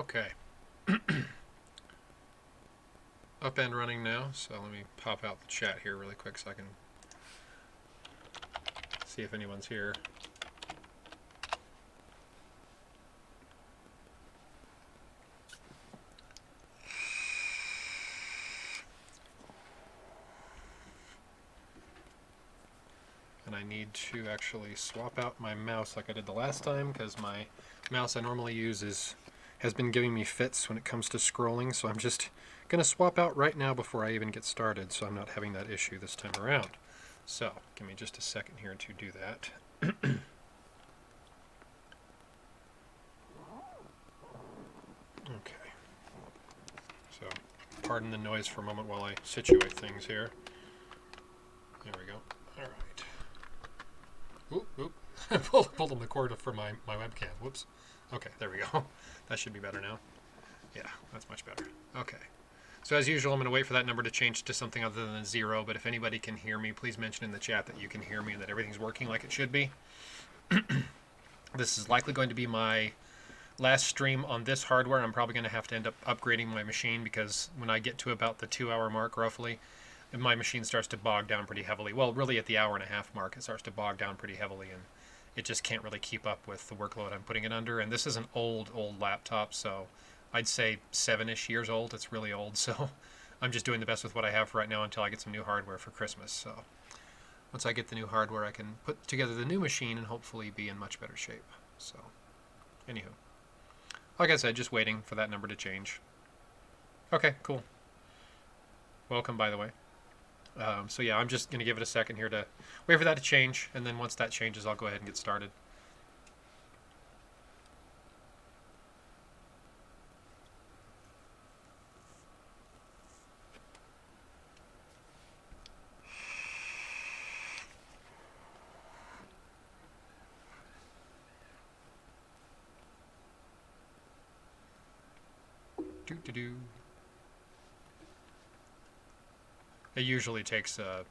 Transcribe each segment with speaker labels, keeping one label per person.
Speaker 1: Okay. Up and running now, so let me pop out the chat here really quick so I can see if anyone's here. And I need to actually swap out my mouse like I did the last time, because my mouse I normally use has been giving me fits when it comes to scrolling, so I'm just going to swap out right now before I even get started, so I'm not having that issue this time around. So, give me just a second here to do that. Okay. So, pardon the noise for a moment while I situate things here. There we go. All right. Oop, oop. Pulled on the cord for my webcam. Whoops. Okay, there we go. That should be better now. Yeah, that's much better. Okay. So as usual, I'm going to wait for that number to change to something other than 0, but if anybody can hear me, please mention in the chat that you can hear me and that everything's working like it should be. This is likely going to be my last stream on this hardware. I'm probably going to have to end up upgrading my machine, because when I get to about the 2-hour mark roughly, my machine starts to bog down pretty heavily. Well, really at the 1.5-hour mark, it starts to bog down pretty heavily, and it just can't really keep up with the workload I'm putting it under. And this is an old laptop, so I'd say 7-ish years old. It's really old, so I'm just doing the best with what I have right now until I get some new hardware for Christmas. So once I get the new hardware, I can put together the new machine and hopefully be in much better shape. So, anywho, like I said, just waiting for that number to change. Okay, cool. Welcome, by the way. So yeah, I'm just going to give it a second here to wait for that to change, and then once that changes, I'll go ahead and get started. Do-do-do. It usually takes a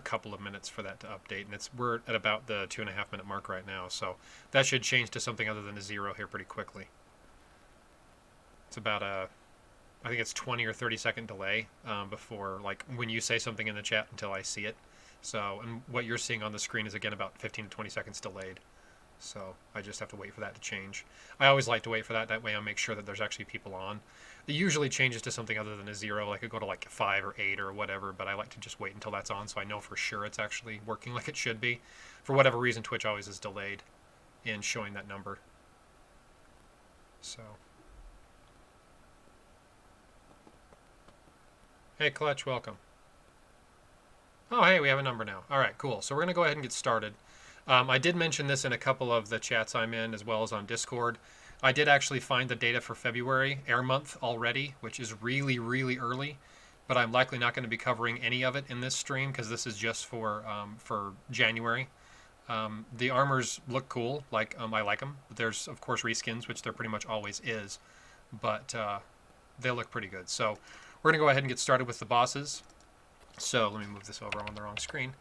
Speaker 1: couple of minutes for that to update, and we're at about the 2.5-minute mark right now, so that should change to something other than a 0 here pretty quickly. It's about I think it's 20 or 30-second delay before, like, when you say something in the chat until I see it. So, and what you're seeing on the screen is again about 15 to 20 seconds delayed. So I just have to wait for that to change. I always like to wait for that. That way I'll make sure that there's actually people on. It usually changes to something other than a 0. Like it go to like 5 or 8 or whatever, but I like to just wait until that's on so I know for sure it's actually working like it should be. For whatever reason, Twitch always is delayed in showing that number. So. Hey, Clutch, welcome. Oh, hey, we have a number now. All right, cool. So we're going to go ahead and get started. I did mention this in a couple of the chats I'm in, as well as on Discord. I did actually find the data for February, air month, already, which is really, really early. But I'm likely not going to be covering any of it in this stream, because this is just for January. The armors look cool. I like them. But there's, of course, reskins, which there pretty much always is. But they look pretty good. So we're going to go ahead and get started with the bosses. So let me move this over on the wrong screen.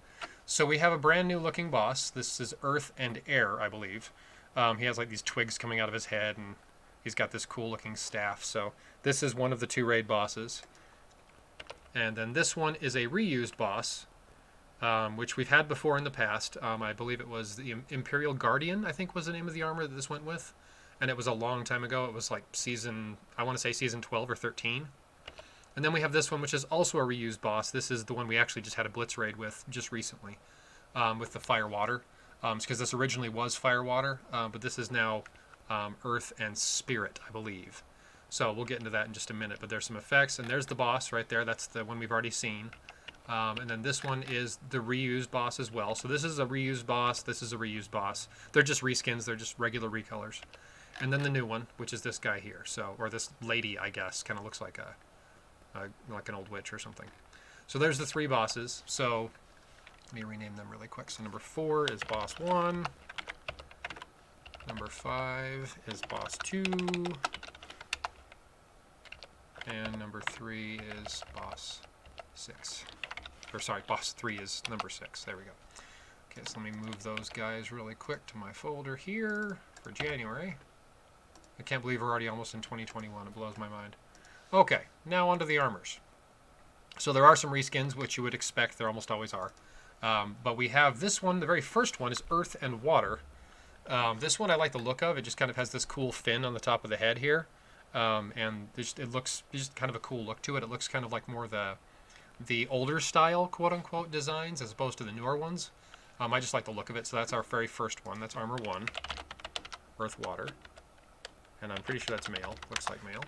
Speaker 1: So we have a brand new looking boss. This is Earth and Air, I believe. He has like these twigs coming out of his head, and he's got this cool looking staff. So this is one of the 2 raid bosses. And then this one is a reused boss, which we've had before in the past. I believe it was the Imperial Guardian, I think was the name of the armor that this went with. And it was a long time ago. It was like I want to say season 12 or 13. And then we have this one, which is also a reused boss. This is the one we actually just had a blitz raid with just recently, with the Fire Water. Because this originally was Fire Water, but this is now Earth and Spirit, I believe. So we'll get into that in just a minute. But there's some effects, and there's the boss right there. That's the one we've already seen. And then this one is the reused boss as well. So this is a reused boss. This is a reused boss. They're just reskins. They're just regular recolors. And then the new one, which is this guy here. So, or this lady, I guess, kind of looks like like an old witch or something. So there's the 3 bosses. So let me rename them really quick. So number 4 is boss 1. Number 5 is boss 2. And number 3 is boss 6. Or sorry, boss 3 is number 6. There we go. Okay, so let me move those guys really quick to my folder here for January. I can't believe we're already almost in 2021. It blows my mind. Okay, now onto the armors. So there are some reskins, which you would expect. There almost always are. But we have this one. The very first one is Earth and Water. This one I like the look of. It just kind of has this cool fin on the top of the head here. And it looks just kind of a cool look to it. It looks kind of like more the older style, quote-unquote, designs as opposed to the newer ones. I just like the look of it. So that's our very first one. That's Armor 1. Earth, Water. And I'm pretty sure that's male. Looks like male.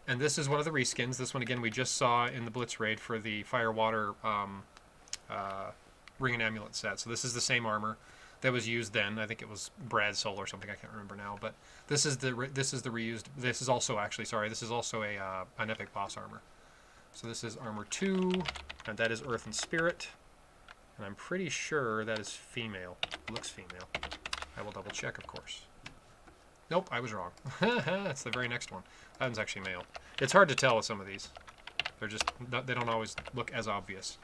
Speaker 1: And this is one of the reskins. This one, again, we just saw in the Blitz raid for the Fire Water Ring and Amulet set. So this is the same armor that was used then. I think it was Brad's Soul or something. I can't remember now. But this is the reused. This is also actually, sorry, this is also an Epic Boss armor. So this is Armor 2, and that is Earth and Spirit. And I'm pretty sure that is female. It looks female. I will double check, of course. Nope, I was wrong. That's the very next one. That one's actually male. It's hard to tell with some of these. They don't always look as obvious.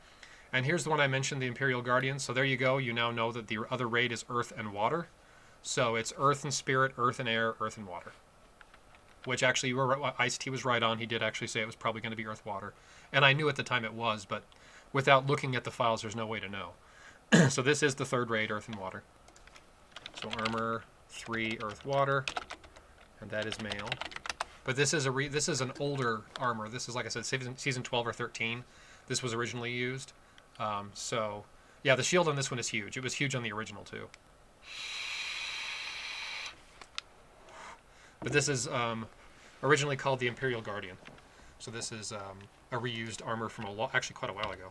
Speaker 1: And here's the one I mentioned, the Imperial Guardian. So there you go. You now know that the other raid is Earth and Water. So it's Earth and Spirit, Earth and Air, Earth and Water. Which actually, Ice-T was right on. He did actually say it was probably going to be Earth Water. And I knew at the time it was, but without looking at the files, there's no way to know. So this is the third raid, Earth and Water. So Armor 3, Earth, Water. And that is male. But this is an older armor. This is, like I said, season 12 or 13. This was originally used. So, yeah, the shield on this one is huge. It was huge on the original, too. But this is originally called the Imperial Guardian. So this is a reused armor from actually quite a while ago.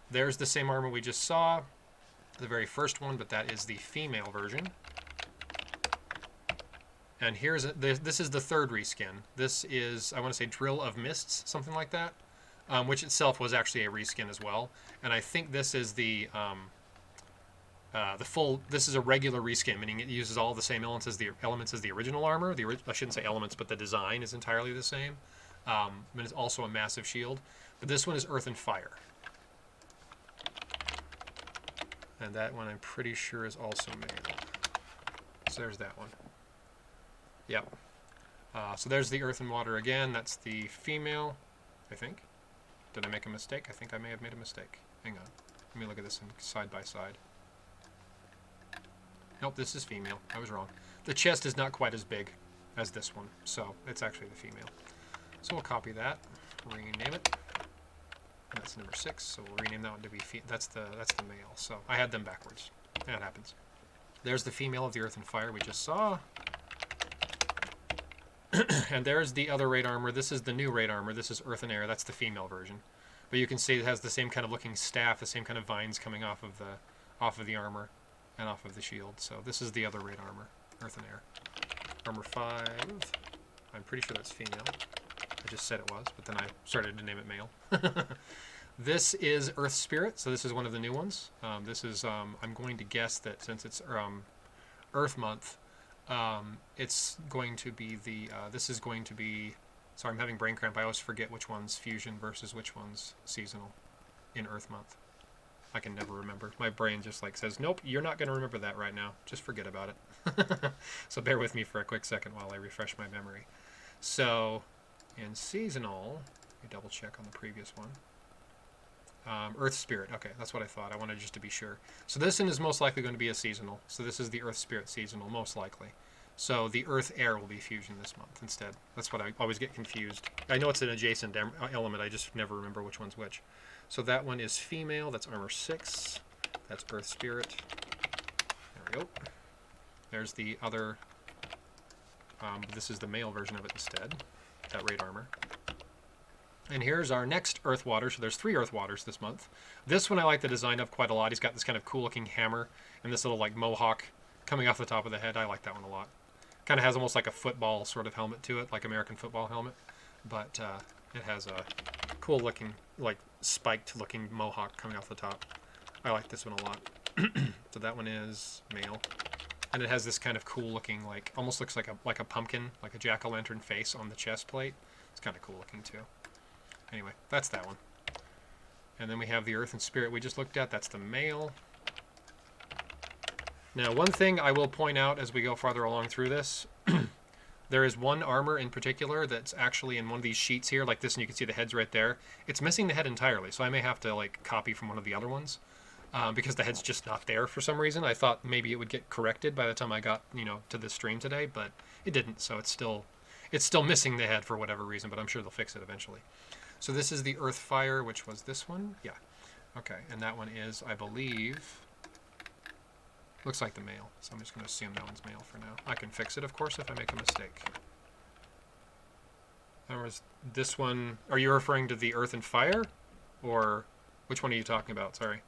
Speaker 1: There's the same armor we just saw, the very first one, but that is the female version. And this is the third reskin. This is, I want to say, Drill of Mists, something like that, which itself was actually a reskin as well. And I think this is the this is a regular reskin, meaning it uses all the same elements as the original armor. I shouldn't say elements, but the design is entirely the same. But it's also a massive shield. But this one is Earth and Fire. And that one I'm pretty sure is also male. So there's that one. Yep. So there's the Earth and Water again. That's the female, I think. Did I make a mistake? I think I may have made a mistake. Hang on. Let me look at this side by side. Nope, this is female. I was wrong. The chest is not quite as big as this one, so it's actually the female. So we'll copy that, rename it. And that's number 6, so we'll rename that one to be that's the male. So I had them backwards. That happens. There's the female of the Earth and Fire we just saw. And there's the other raid armor. This is the new raid armor. This is Earth and Air. That's the female version. But you can see it has the same kind of looking staff, the same kind of vines coming off of the armor and off of the shield. So this is the other raid armor, Earth and Air. Armor 5. I'm pretty sure that's female. I just said it was, but then I started to name it male. This is Earth Spirit, so this is one of the new ones. This is, I'm going to guess that since it's Earth Month, it's going to be this is going to be, sorry, I'm having brain cramp. I always forget which one's fusion versus which one's seasonal in Earth Month. I can never remember. My brain just like says, nope, you're not going to remember that right now. Just forget about it. So bear with me for a quick second while I refresh my memory. So in seasonal, let me double check on the previous one. Earth Spirit. Okay, that's what I thought. I wanted just to be sure. So this one is most likely going to be a seasonal. So this is the Earth Spirit seasonal, most likely. So the Earth Air will be fusion this month instead. That's what I always get confused. I know it's an adjacent element. I just never remember which one's which. So that one is female. That's Armor 6. That's Earth Spirit. There we go. There's the other. This is the male version of it instead. That raid armor. And here's our next Earth Water. So there's 3 Earth Waters this month. This one I like the design of quite a lot. He's got this kind of cool looking hammer and this little like mohawk coming off the top of the head. I like that one a lot. Kind of has almost like a football sort of helmet to it, like American football helmet. But it has a cool looking, like spiked looking mohawk coming off the top. I like this one a lot. So that one is male. And it has this kind of cool looking, like, almost looks like a pumpkin, like a jack-o'-lantern face on the chest plate. It's kind of cool looking too. Anyway, that's that one. And then we have the Earth and Spirit we just looked at. That's the male. Now, one thing I will point out as we go farther along through this, There is one armor in particular that's actually in one of these sheets here, like this, and you can see the head's right there. It's missing the head entirely, so I may have to like copy from one of the other ones because the head's just not there for some reason. I thought maybe it would get corrected by the time I got to this stream today, but it didn't. So it's still missing the head for whatever reason, but I'm sure they'll fix it eventually. So this is the Earth Fire, which was this one. Yeah. Okay, and that one is, I believe, looks like the male. So I'm just going to assume that one's male for now. I can fix it, of course, if I make a mistake. This one, are you referring to the Earth and Fire? Or which one are you talking about? Sorry.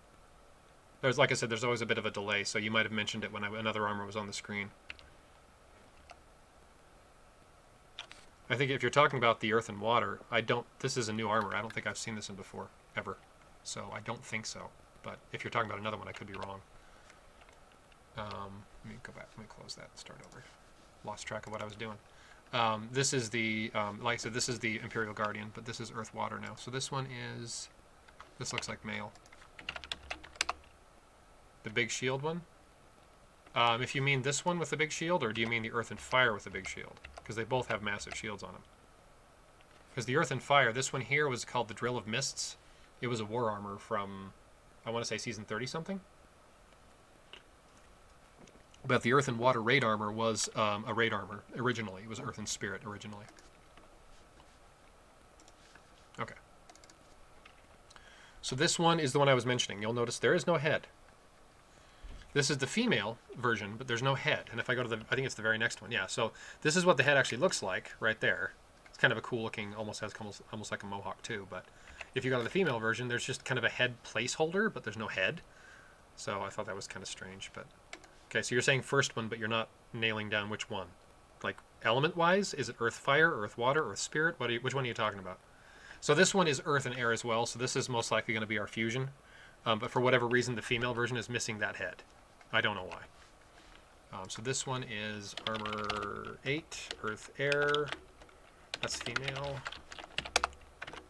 Speaker 1: There's, like I said, there's always a bit of a delay, so you might have mentioned it when another armor was on the screen. I think if you're talking about the Earth and Water, this is a new armor. I don't think I've seen this in before, ever. So I don't think so. But if you're talking about another one, I could be wrong. Let me go back. Let me close that and start over. Lost track of what I was doing. This is the, like I said, this is the Imperial Guardian, but this is Earth Water now. So this one is, this looks like male. The big shield one? If you mean this one with the big shield, or do you mean the Earth and Fire with the big shield? Because they both have massive shields on them. Because the Earth and Fire, this one here was called the Drill of Mists. It was a war armor from, I want to say season 30-something. But the Earth and Water raid armor was a raid armor originally. It was Earth and Spirit originally. Okay. So this one is the one I was mentioning. You'll notice there is no head. This is the female version, but there's no head. And if I go to I think it's the very next one. Yeah, so this is what the head actually looks like right there. It's kind of a cool looking, almost like a mohawk too. But if you go to the female version, there's just kind of a head placeholder, but there's no head. So I thought that was kind of strange. But okay, so you're saying first one, but you're not nailing down which one. Like element-wise, is it Earth Fire, Earth Water, Earth Spirit? Which one are you talking about? So this one is Earth and Air as well. So this is most likely going to be our fusion. But for whatever reason, the female version is missing that head. I don't know why. So this one is Armor 8, Earth Air. That's female.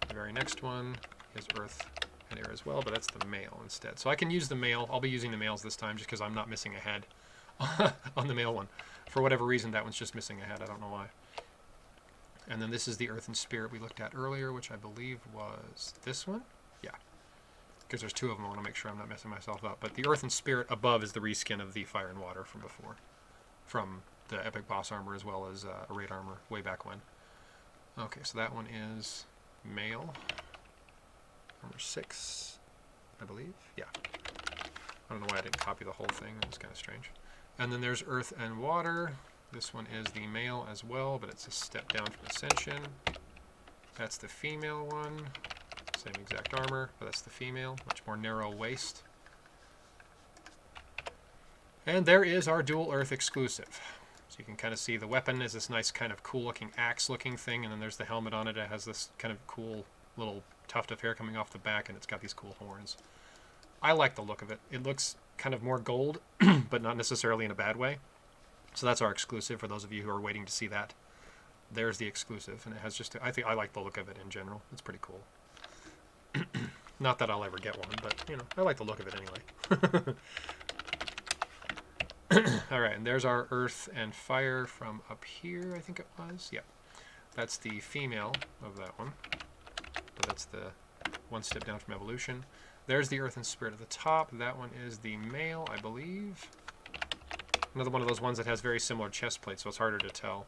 Speaker 1: The very next one is Earth and Air as well, but that's the male instead. So I can use the male. I'll be using the males this time just because I'm not missing a head on the male one. For whatever reason, that one's just missing a head. I don't know why. And then this is the Earth and Spirit we looked at earlier, which I believe was this one. Yeah. Because there's two of them, I want to make sure I'm not messing myself up. But the Earth and Spirit above is the reskin of the Fire and Water from before. From the Epic Boss armor as well as a raid armor way back when. Okay, so that one is male. Armor 6, I believe. Yeah. I don't know why I didn't copy the whole thing. That was kind of strange. And then there's Earth and Water. This one is the male as well, but it's a step down from Ascension. That's the female one. Same exact armor, but that's the female. Much more narrow waist. And there is our Dual Earth exclusive. So you can kind of see the weapon is this nice kind of cool looking axe looking thing, and then there's the helmet on it. It has this kind of cool little tuft of hair coming off the back, and it's got these cool horns. I like the look of it. It looks kind of more gold, but not necessarily in a bad way. So that's our exclusive for those of you who are waiting to see that. There's the exclusive, and it has just, I like the look of it in general. It's pretty cool. Not that I'll ever get one, but, I like the look of it anyway. Alright, and there's our Earth and Fire from up here, I think it was. Yeah. That's the female of that one. So that's the one step down from Evolution. There's the Earth and Spirit at the top. That one is the male, I believe. Another one of those ones that has very similar chest plates, so it's harder to tell.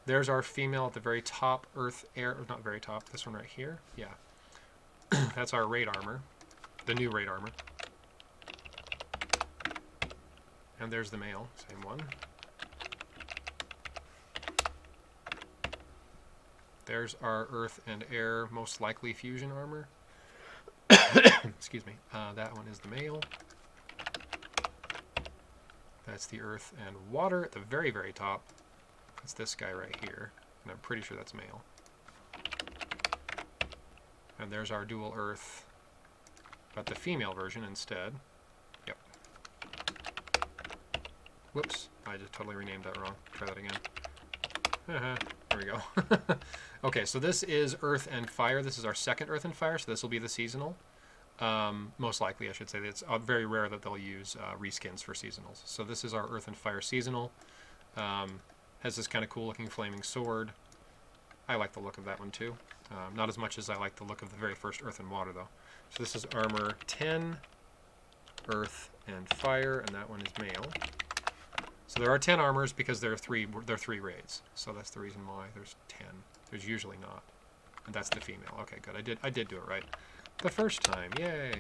Speaker 1: There's our female at the very top, Earth, Air, or not very top, this one right here. Yeah. That's our raid armor, the new raid armor. And there's the male, same one. There's our Earth and Air, most likely fusion armor. Excuse me. That one is the male. That's the Earth and Water at the very, very top. That's this guy right here, and I'm pretty sure that's male. And there's our Dual Earth, but the female version instead. Yep. Whoops, I just totally renamed that wrong. Try that again. There we go. Okay, so this is Earth and Fire. This is our second Earth and Fire, so this will be the seasonal. Most likely, I should say. It's very rare that they'll use reskins for seasonals. So this is our Earth and Fire seasonal. Has this kind of cool looking flaming sword. I like the look of that one too. Not as much as I like the look of the very first Earth and Water though. So this is armor 10, Earth and Fire, and that one is male. So there are 10 armors because there are three raids. So that's the reason why there's 10. There's usually not. And that's the female. Okay, good. I did do it right the first time. Yay!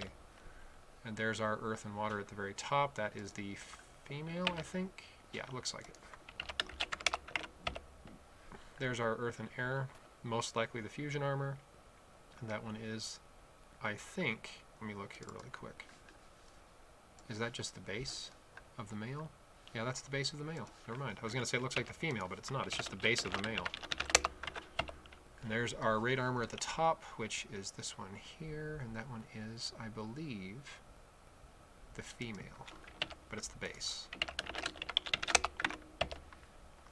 Speaker 1: And there's our Earth and Water at the very top. That is the female, I think. Yeah, looks like it. There's our Earth and Air, most likely the fusion armor. And that one is, I think, let me look here really quick. Is that just the base of the male? Yeah, that's the base of the male. Never mind. I was going to say it looks like the female, but it's not. It's just the base of the male. And there's our raid armor at the top, which is this one here. And that one is, I believe, the female. But it's the base.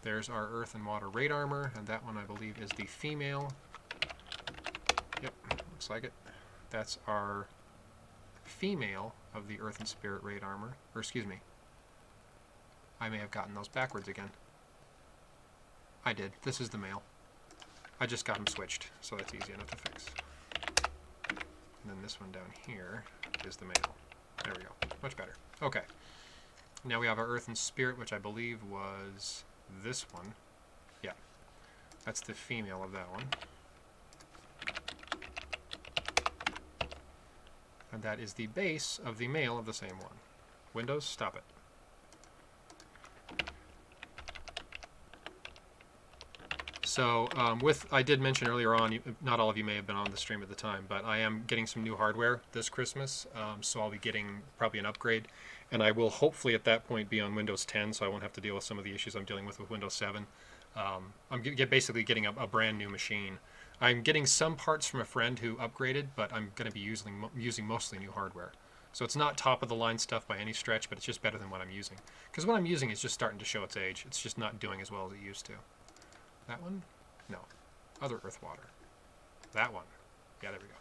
Speaker 1: There's our Earth and Water raid armor, and that one I believe is the female. Yep, looks like it. That's our female of the Earth and Spirit raid armor. Or excuse me. I may have gotten those backwards again. I did. This is the male. I just got them switched, so that's easy enough to fix. And then this one down here is the male. There we go. Much better. Okay. Now we have our Earth and Spirit, which I believe was this one. Yeah. That's the female of that one. And that is the base of the male of the same one. Windows, stop it. So I did mention earlier on, not all of you may have been on the stream at the time, but I am getting some new hardware this Christmas, so I'll be getting probably an upgrade, and I will hopefully at that point be on Windows 10, so I won't have to deal with some of the issues I'm dealing with Windows 7. I'm basically getting a brand new machine. I'm getting some parts from a friend who upgraded, but I'm going to be using mostly new hardware. So it's not top of the line stuff by any stretch, but it's just better than what I'm using. Because what I'm using is just starting to show its age. It's just not doing as well as it used to. That one? No. Other Earth Water. That one. Yeah, there we go.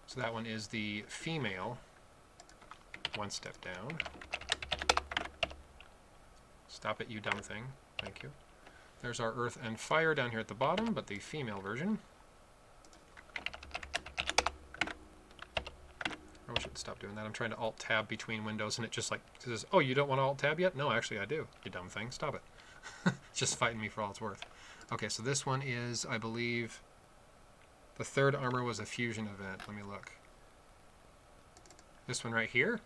Speaker 1: So that one is the female. One step down. Stop it, you dumb thing. Thank you. There's our Earth and Fire down here at the bottom, but the female version. I wish it would stop doing that. I'm trying to Alt-Tab between windows, and it just like says, oh, you don't want to Alt-Tab yet? No, actually I do, you dumb thing. Stop it. It's just fighting me for all it's worth. Okay, so this one is, I believe, the third armor was a fusion event. Let me look. This one right here?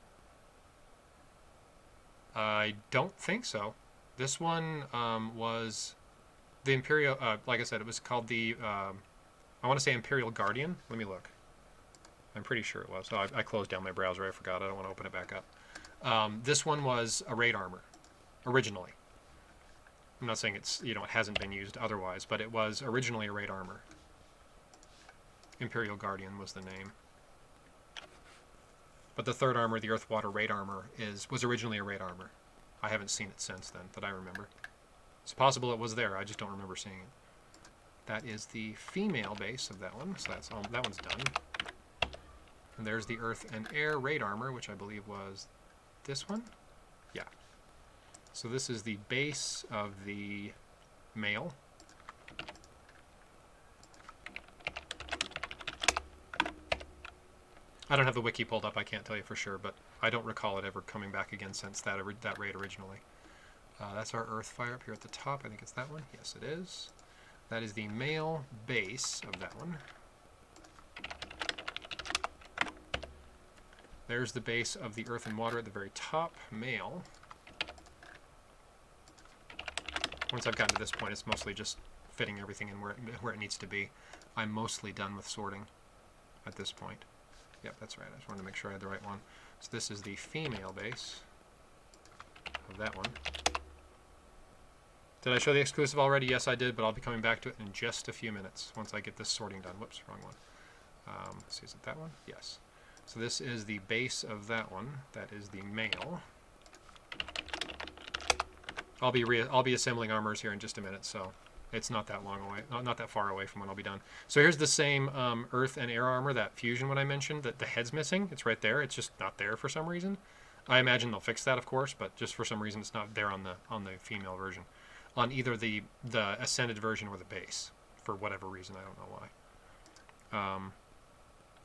Speaker 1: I don't think so. This one was the Imperial, like I said, it was called the, I want to say Imperial Guardian. Let me look. I'm pretty sure it was. Oh, I closed down my browser. I forgot. I don't want to open it back up. This one was a raid armor, originally. I'm not saying it's, it hasn't been used otherwise, but it was originally a raid armor. Imperial Guardian was the name. But the third armor, the Earth Water raid armor, was originally a raid armor. I haven't seen it since then, that I remember. It's possible it was there, I just don't remember seeing it. That is the female base of that one, so that one's done. And there's the Earth and Air raid armor, which I believe was this one? Yeah. So this is the base of the male. I don't have the wiki pulled up, I can't tell you for sure, but I don't recall it ever coming back again since that raid originally. That's our Earth Fire up here at the top. I think it's that one. Yes, it is. That is the male base of that one. There's the base of the Earth and Water at the very top, male. Once I've gotten to this point, it's mostly just fitting everything in where it needs to be. I'm mostly done with sorting at this point. Yep, that's right. I just wanted to make sure I had the right one. So this is the female base of that one. Did I show the exclusive already? Yes, I did, but I'll be coming back to it in just a few minutes once I get this sorting done. Whoops, wrong one. Let's see, is it that one? Yes. So this is the base of that one. That is the male. I'll be assembling armors here in just a minute, so it's not that long away, not that far away from when I'll be done. So here's the same Earth and Air armor, that fusion one I mentioned. That the head's missing. It's right there. It's just not there for some reason. I imagine they'll fix that, of course, but just for some reason it's not there on the female version. on either the Ascended version or the base, for whatever reason. I don't know why.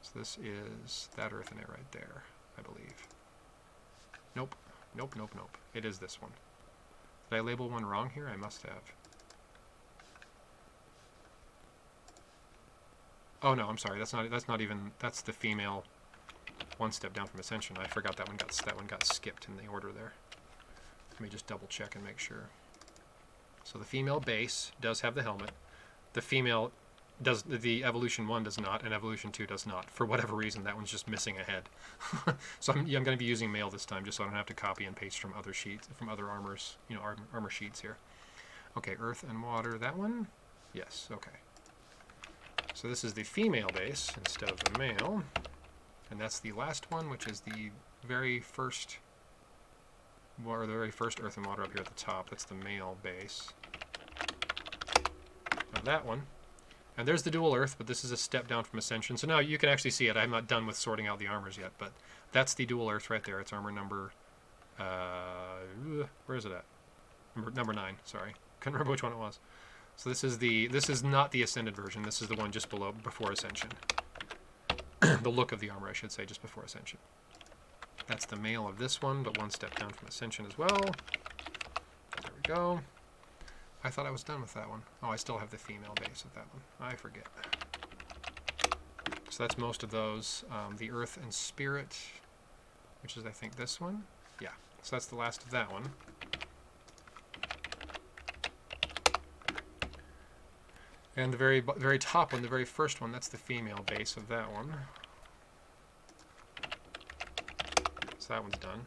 Speaker 1: So this is that earth in it right there, I believe. Nope. Nope, nope, nope. It is this one. Did I label one wrong here? I must have. Oh no, I'm sorry. That's not even. That's the female. One step down from Ascension. I forgot that one got skipped in the order there. Let me just double check and make sure. So the female base does have the helmet. The female does, the Evolution 1 does not, and Evolution 2 does not. For whatever reason, that one's just missing a head. So I'm going to be using male this time, just so I don't have to copy and paste from other sheets, from other armors, armor sheets here. Okay, earth and water. That one? Yes. Okay. So this is the female base instead of the male, and that's the last one, which is the very first, or the very first earth and water up here at the top. That's the male base. Now that one. And there's the dual earth, but this is a step down from Ascension. So now you can actually see it. I'm not done with sorting out the armors yet, but that's the dual earth right there. It's armor number, where is it at? Number 9, sorry. Couldn't remember which one it was. So this is not the Ascended version. This is the one just below, before Ascension. The look of the armor, I should say, just before Ascension. That's the male of this one, but one step down from Ascension as well. There we go. I thought I was done with that one. Oh, I still have the female base of that one. I forget. So that's most of those. The Earth and Spirit, which is, I think, this one. Yeah, so that's the last of that one. And the very top one, the very first one, that's the female base of that one. So that one's done.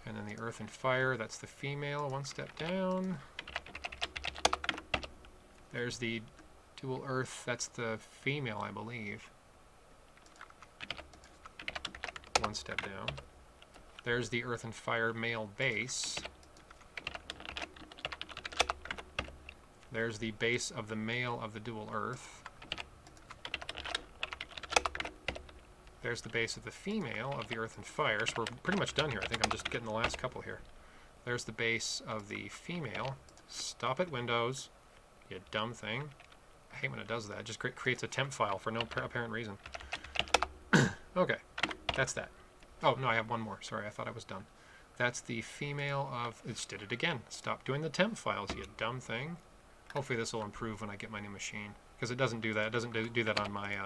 Speaker 1: And then the Earth and Fire, that's the female, one step down. There's the dual earth, that's the female, I believe. One step down. There's the earth and fire male base. There's the base of the male of the dual earth. There's the base of the female of the earth and fire. So we're pretty much done here. I think I'm just getting the last couple here. There's the base of the female. Stop it, Windows. You dumb thing. I hate when it does that. It just creates a temp file for no apparent reason. Okay, that's that. Oh, no, I have one more. Sorry, I thought I was done. That's the female of... It just did it again. Stop doing the temp files, you dumb thing. Hopefully this will improve when I get my new machine. Because it doesn't do that. It doesn't do that on my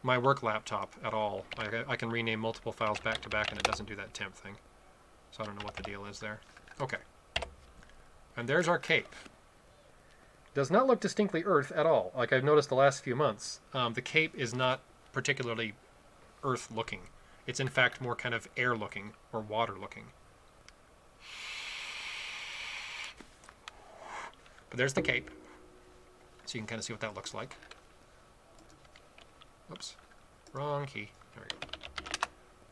Speaker 1: my work laptop at all. I can rename multiple files back to back and it doesn't do that temp thing. So I don't know what the deal is there. Okay. And there's our cape. Does not look distinctly Earth at all, like I've noticed the last few months. The cape is not particularly Earth-looking. It's in fact more kind of air-looking or water-looking. But there's the cape, so you can kind of see what that looks like. Oops, wrong key. There we go.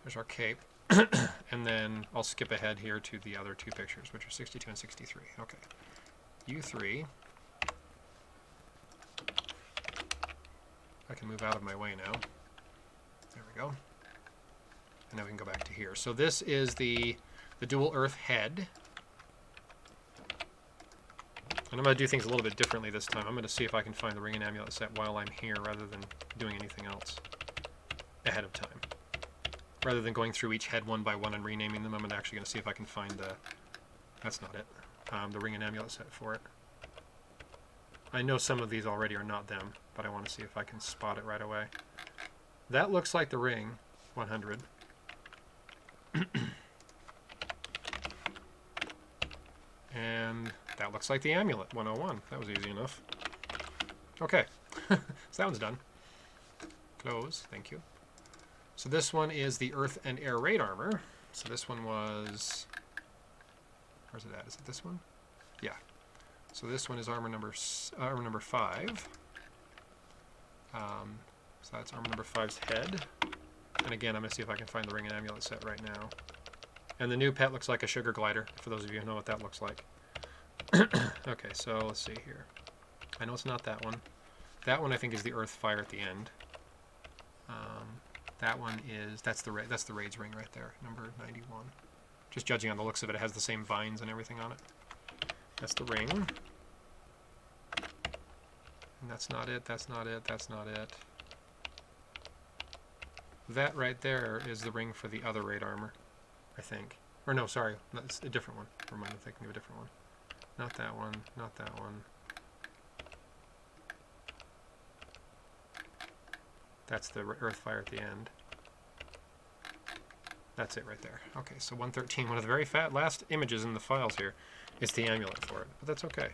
Speaker 1: There's our cape. And then I'll skip ahead here to the other two pictures, which are 62 and 63. Okay. U3. I can move out of my way now. There we go. And now we can go back to here. So this is the dual earth head. And I'm going to do things a little bit differently this time. I'm going to see if I can find the ring and amulet set while I'm here rather than doing anything else ahead of time. Rather than going through each head one by one and renaming them, I'm actually going to see if I can find the... That's not it. The ring and amulet set for it. I know some of these already are not them, but I want to see if I can spot it right away. That looks like the ring, 100. And that looks like the amulet, 101. That was easy enough. Okay, so that one's done. Close, thank you. So this one is the Earth and Air Raid armor. So this one was... Where's it at? Is it this one? Yeah. So this one is armor number 5. So that's armor number 5's head. And again, I'm going to see if I can find the ring and amulet set right now. And the new pet looks like a sugar glider, for those of you who know what that looks like. Okay, so let's see here. I know it's not that one. That one I think is the Earth Fire at the end. That one is, that's the Raid's ring right there, number 91. Just judging on the looks of it, it has the same vines and everything on it. That's the ring. And that's not it, that's not it, that's not it. That right there is the ring for the other raid armor, I think. Or no, sorry, that's a different one. Never mind, I'm thinking of a different one. Not that one, not that one. That's the Earthfire at the end. That's it right there. Okay, so 113, one of the very last images in the files here, is the amulet for it. But that's okay.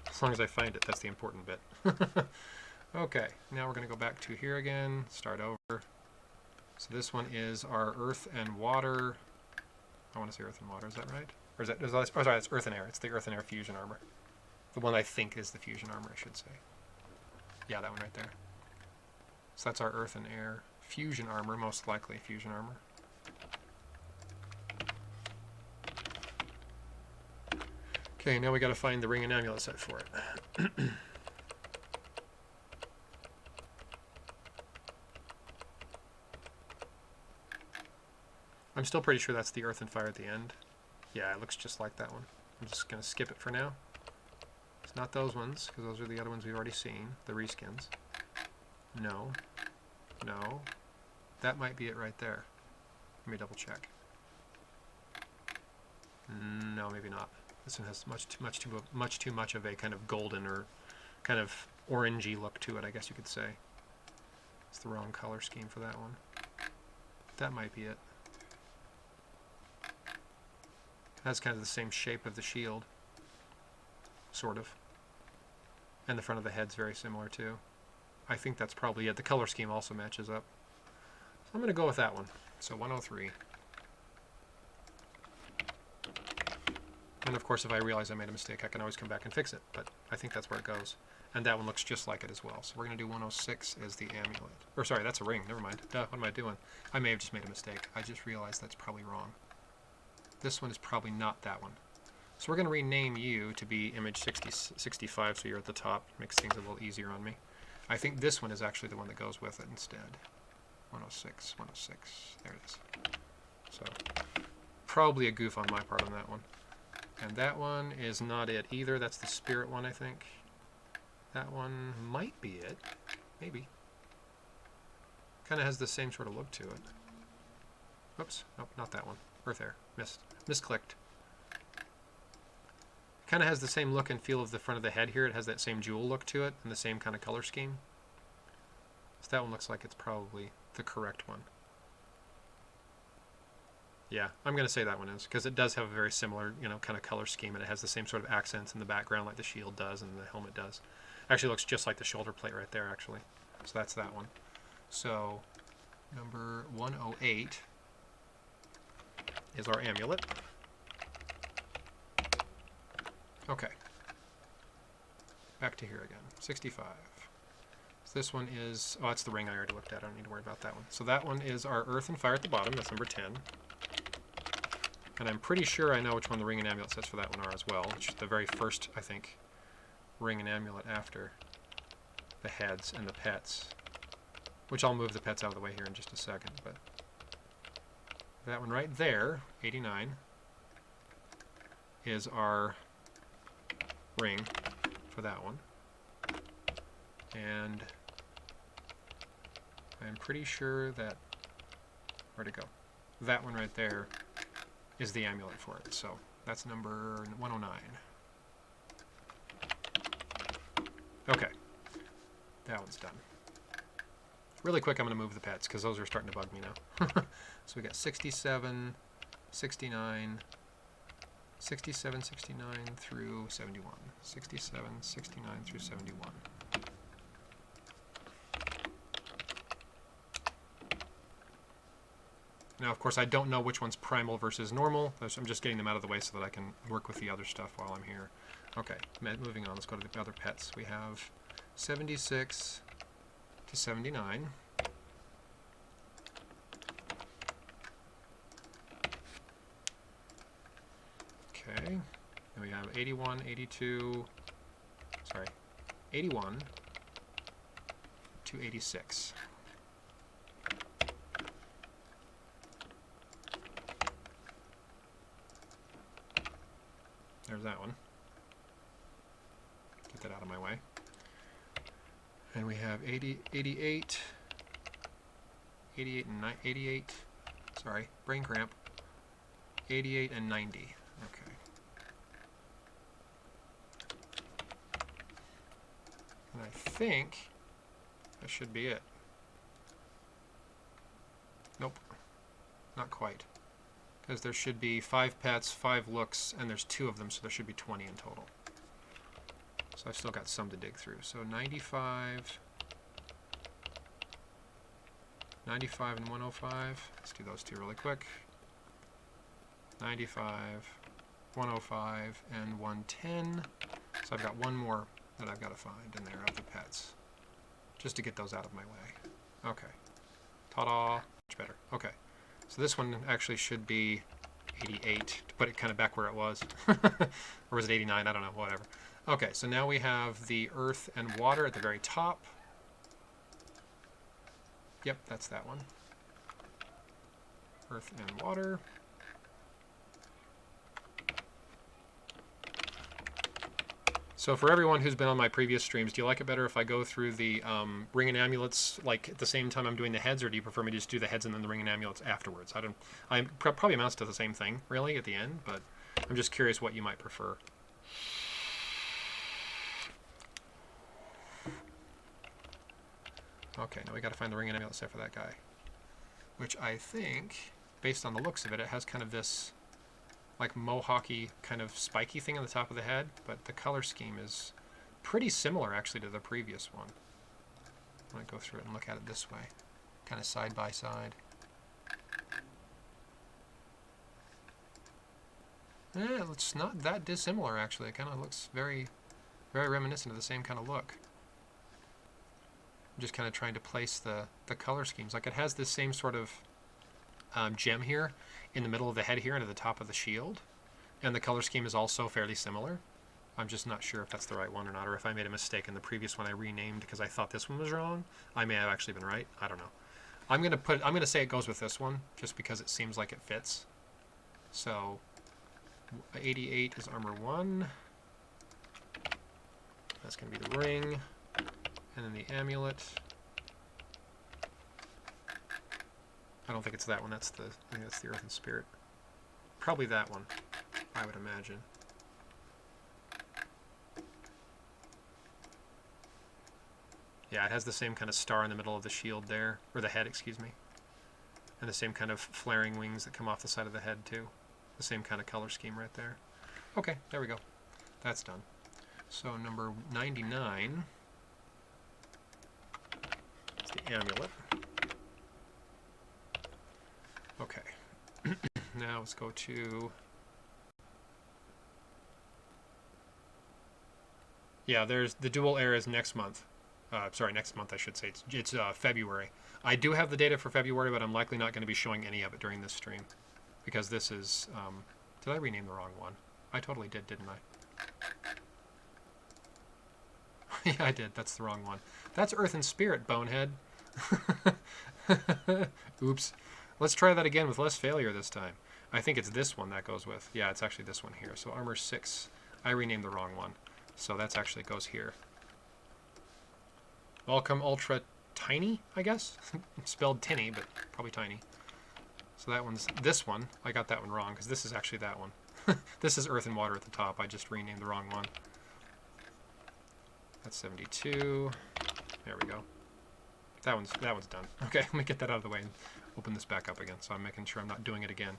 Speaker 1: As long as I find it, that's the important bit. Okay, now we're going to go back to here again, start over. So this one is our earth and water. I want to say earth and water, is that right? Or is that, oh sorry, it's earth and air. It's the earth and air fusion armor. The one I think is the fusion armor, I should say. Yeah, that one right there. So that's our earth and air fusion armor, most likely fusion armor. Okay, now we got to find the ring and amulet set for it. I'm still pretty sure that's the earth and fire at the end. Yeah, it looks just like that one. I'm just going to skip it for now. It's not those ones, because those are the other ones we've already seen, the reskins. No. No. That might be it right there. Let me double check. No, maybe not. This one has much too much of a kind of golden or kind of orangey look to it, I guess you could say. It's the wrong color scheme for that one. That might be it. It has kind of the same shape of the shield, sort of. And the front of the head's very similar too. I think that's probably it. The color scheme also matches up. So I'm going to go with that one. So 103. And of course, if I realize I made a mistake, I can always come back and fix it. But I think that's where it goes. And that one looks just like it as well. So we're going to do 106 as the amulet. Or sorry, that's a ring. Never mind. Duh, what am I doing? I may have just made a mistake. I just realized that's probably wrong. This one is probably not that one. So we're going to rename you to be image 65 so you're at the top. Makes things a little easier on me. I think this one is actually the one that goes with it instead. 106, 106. There it is. So probably a goof on my part on that one. And that one is not it either. That's the spirit one, I think. That one might be it. Maybe. Kind of has the same sort of look to it. Oops. Nope, not that one. Earth Air. Missed. Misclicked. Kind of has the same look and feel of the front of the head here. It has that same jewel look to it and the same kind of color scheme. So that one looks like it's probably the correct one. Yeah, I'm going to say that one is, because it does have a very similar, kind of color scheme, and it has the same sort of accents in the background like the shield does and the helmet does. Actually looks just like the shoulder plate right there, actually. So that's that one. So number 108 is our amulet. Okay. Back to here again. 65. So this one is, oh, that's the ring I already looked at. I don't need to worry about that one. So that one is our earth and fire at the bottom. That's number 10. And I'm pretty sure I know which one the ring and amulet sets for that one are as well. It's the very first, I think, ring and amulet after the heads and the pets. Which I'll move the pets out of the way here in just a second. But that one right there, 89, is our ring for that one. And I'm pretty sure that, where'd it go? That one right there is the amulet for it. So that's number 109. Okay, that one's done. Really quick, I'm going to move the pets because those are starting to bug me now. So we got 67, 69, 67, 69 through 71. 67, 69 through 71. Now, of course, I don't know which one's primal versus normal. I'm just getting them out of the way so that I can work with the other stuff while I'm here. Okay, moving on. Let's go to the other pets. We have 76 to 79. Okay, then we have 81, 82, sorry, 81 to 86. There's that one. Get that out of my way. And we have 80, 88, 88 and 88. Sorry, brain cramp. 88 and 90. Okay. And I think that should be it. Nope, not quite. Because there should be 5 pets, 5 looks, and there's 2 of them, so there should be 20 in total. So I've still got some to dig through. So 95, 95 and 105. Let's do those 2 really quick. 95, 105, and 110. So I've got one more that I've got to find in there of the pets, just to get those out of my way. Okay. Ta-da. Much better. Okay. So this one actually should be 88, to put it kind of back where it was. Or was it 89? I don't know. Whatever. Okay, so now we have the earth and water at the very top. Yep, that's that one. Earth and water. So for everyone who's been on my previous streams, do you like it better if I go through the ring and amulets like at the same time I'm doing the heads, or do you prefer me to just do the heads and then the ring and amulets afterwards? I probably amounts to the same thing, really, at the end, but I'm just curious what you might prefer. Okay, now we got to find the ring and amulet set for that guy, which I think, based on the looks of it, it has kind of this like mohawky kind of spiky thing on the top of the head, but the color scheme is pretty similar actually to the previous one. I'm going to go through it and look at it this way, kind of side by side. It's not that dissimilar actually. It kind of looks very, very reminiscent of the same kind of look. I'm just kind of trying to place the color schemes. Like it has this same sort of gem here in the middle of the head here and at the top of the shield, and the color scheme is also fairly similar. I'm just not sure if that's the right one or not, or if I made a mistake in the previous one I renamed because I thought this one was wrong. I may have actually been right. I don't know. I'm gonna say it goes with this one just because it seems like it fits. So 88 is armor 1. That's gonna be the ring, and then the amulet. I don't think it's that one. I think that's the Earth and Spirit. Probably that one, I would imagine. Yeah, it has the same kind of star in the middle of the shield there, or the head, excuse me. And the same kind of flaring wings that come off the side of the head too. The same kind of color scheme right there. Okay, there we go. That's done. So number 99 is the amulet. Okay, now let's go to, yeah, there's the dual air is next month. Sorry, next month I should say. It's February. I do have the data for February, but I'm likely not going to be showing any of it during this stream because this is, did I rename the wrong one? I totally did, didn't I? Yeah, I did. That's the wrong one. That's Earth and Spirit, bonehead. Oops. Let's try that again with less failure this time. I think it's this one that goes with. Yeah, it's actually this one here. So armor 6. I renamed the wrong one. So that's actually goes here. Welcome Ultra Tiny, I guess? Spelled tinny, but probably tiny. So that one's this one. I got that one wrong because this is actually that one. This is Earth and Water at the top. I just renamed the wrong one. That's 72. There we go. That one's done. Okay, let me get that out of the way and open this back up again, so I'm making sure I'm not doing it again.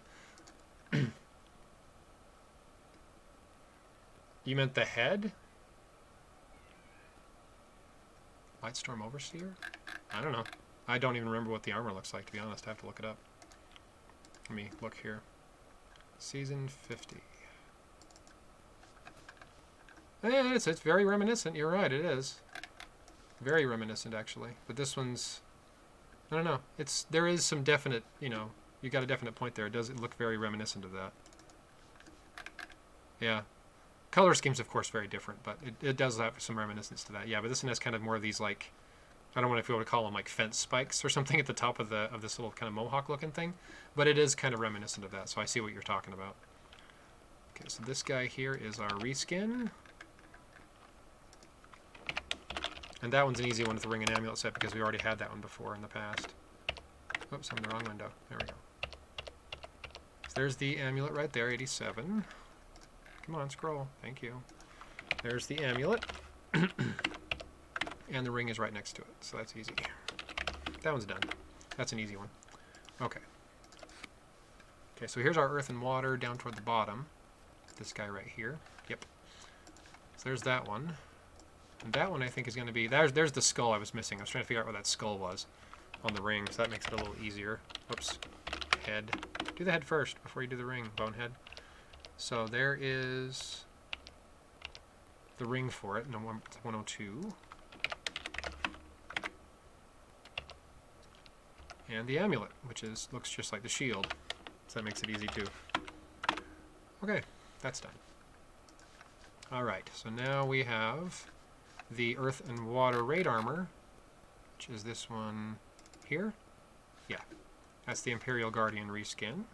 Speaker 1: You meant the head? Lightstorm Overseer? I don't know. I don't even remember what the armor looks like, to be honest. I have to look it up. Let me look here. Season 50. It's very reminiscent. You're right, it is. Very reminiscent, actually. But this one's, I don't know. There is some definite, you got a definite point there. It does look very reminiscent of that. Yeah. Color scheme's, of course, very different, but it does have some reminiscence to that. Yeah, but this one has kind of more of these, like, I don't know if you want to call them, like, fence spikes or something at the top of this little kind of mohawk-looking thing. But it is kind of reminiscent of that, so I see what you're talking about. Okay, so this guy here is our reskin. And that one's an easy one with the ring and amulet set because we already had that one before in the past. Oops, I'm in the wrong window. There we go. So there's the amulet right there, 87. Come on, scroll. Thank you. There's the amulet. And the ring is right next to it, so that's easy. That one's done. That's an easy one. Okay. Okay, so here's our earth and water down toward the bottom. This guy right here. Yep. So there's that one. And that one I think is going to be... There's the skull I was missing. I was trying to figure out what that skull was on the ring, so that makes it a little easier. Oops. Head. Do the head first before you do the ring, bonehead. So there is the ring for it, 102. And the amulet, which looks just like the shield. So that makes it easy too. Okay, that's done. Alright, so now we have the earth and water raid armor, which is this one here. Yeah, that's the Imperial Guardian reskin.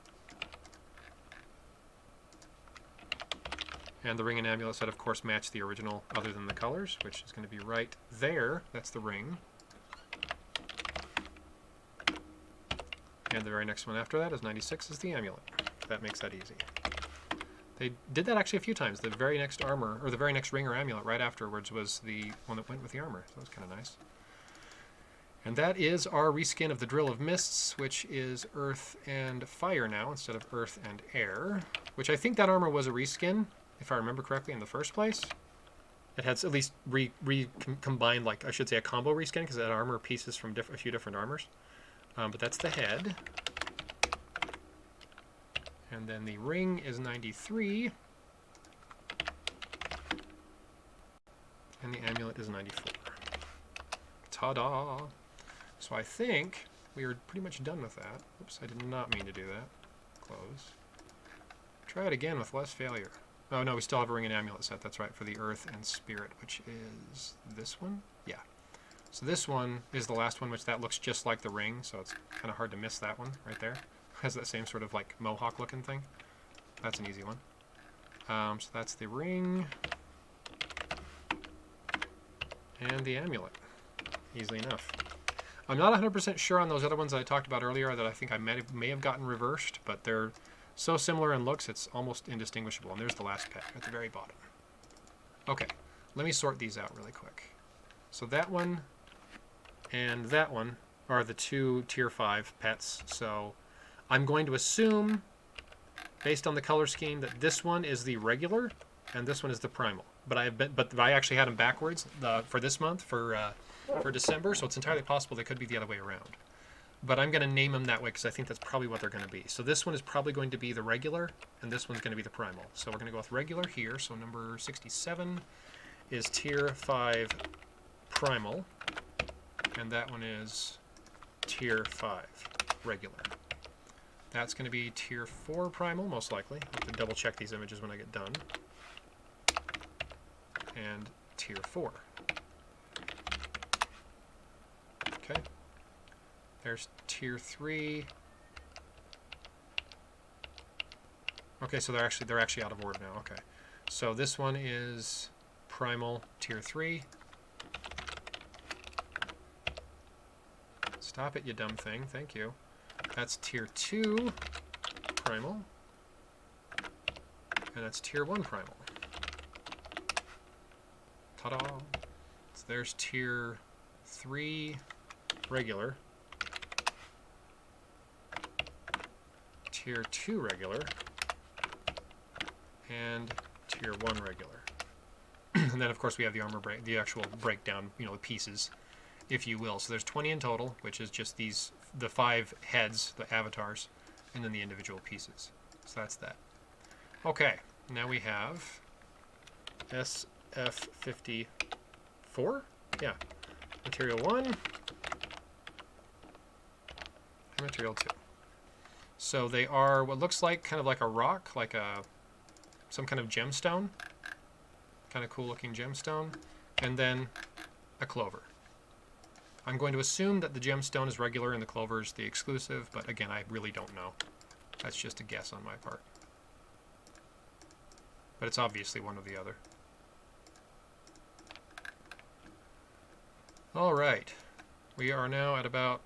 Speaker 1: And the ring and amulet set, of course, match the original other than the colors, which is going to be right there. That's the ring. And the very next one after that is 96 is the amulet. That makes that easy. They did that actually a few times. The very next armor, or the very next ring or amulet right afterwards was the one that went with the armor. So that was kind of nice. And that is our reskin of the Drill of Mists, which is earth and fire now instead of earth and air. Which I think that armor was a reskin, if I remember correctly, in the first place. It had at least combined, like I should say, a combo reskin because it had armor pieces from a few different armors. But that's the head. And then the ring is 93. And the amulet is 94. Ta-da! So I think we are pretty much done with that. Oops, I did not mean to do that. Close. Try it again with less failure. Oh no, we still have a ring and amulet set, that's right, for the earth and spirit, which is this one? Yeah. So this one is the last one, which that looks just like the ring, so it's kind of hard to miss that one right there. Has that same sort of like mohawk looking thing. That's an easy one. So that's the ring and the amulet. Easily enough. I'm not 100% sure on those other ones that I talked about earlier that I think I may have gotten reversed, but they're so similar in looks it's almost indistinguishable. And there's the last pet at the very bottom. Okay, let me sort these out really quick. So that one and that one are the two tier 5 pets. So I'm going to assume, based on the color scheme, that this one is the regular and this one is the primal. But I actually had them backwards for this month for December, so it's entirely possible they could be the other way around. But I'm going to name them that way because I think that's probably what they're going to be. So this one is probably going to be the regular, and this one's going to be the primal. So we're going to go with regular here. So number 67 is tier 5 primal, and that one is tier 5 regular. That's going to be tier 4 primal, most likely. I have to double check these images when I get done. And tier 4. Okay. There's tier 3. Okay, so they're actually out of order now. Okay. So this one is primal tier 3. Stop it, you dumb thing. Thank you. That's tier 2 primal. And that's tier 1 primal. Ta-da! So there's tier 3 regular. Tier 2 regular. And tier 1 regular. And then of course we have the armor the actual breakdown, you know, the pieces, if you will. So there's 20 in total, which is just the 5 heads, the avatars, and then the individual pieces. So that's that. Okay, now we have SF54. Yeah. Material 1 and material 2. So they are what looks like kind of like a rock, like some kind of gemstone. Kind of cool looking gemstone. And then a clover. I'm going to assume that the gemstone is regular and the clover is the exclusive, but again, I really don't know. That's just a guess on my part. But it's obviously one or the other. All right, we are now at about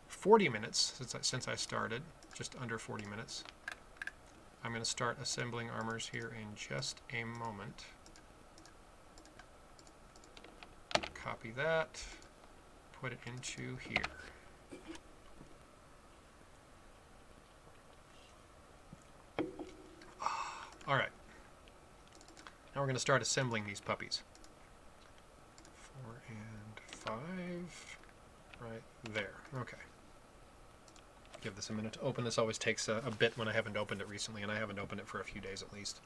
Speaker 1: 40 minutes since I started, just under 40 minutes. I'm going to start assembling armors here in just a moment. Copy that, put it into here. All right, now we're going to start assembling these puppies. 4 and 5, right there. Okay. Give this a minute to open. This always takes a bit when I haven't opened it recently, and I haven't opened it for a few days at least.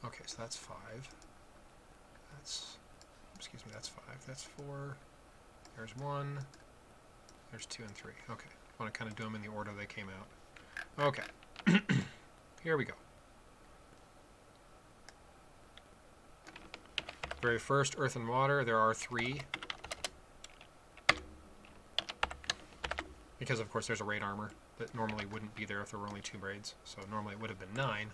Speaker 1: Okay, so that's 5. Excuse me, that's 5. That's 4. There's 1. There's 2 and 3. Okay, I want to kind of do them in the order they came out. Okay, here we go. Very first, earth and water. There are 3. Because, of course, there's a raid armor that normally wouldn't be there if there were only 2 raids. So normally it would have been 9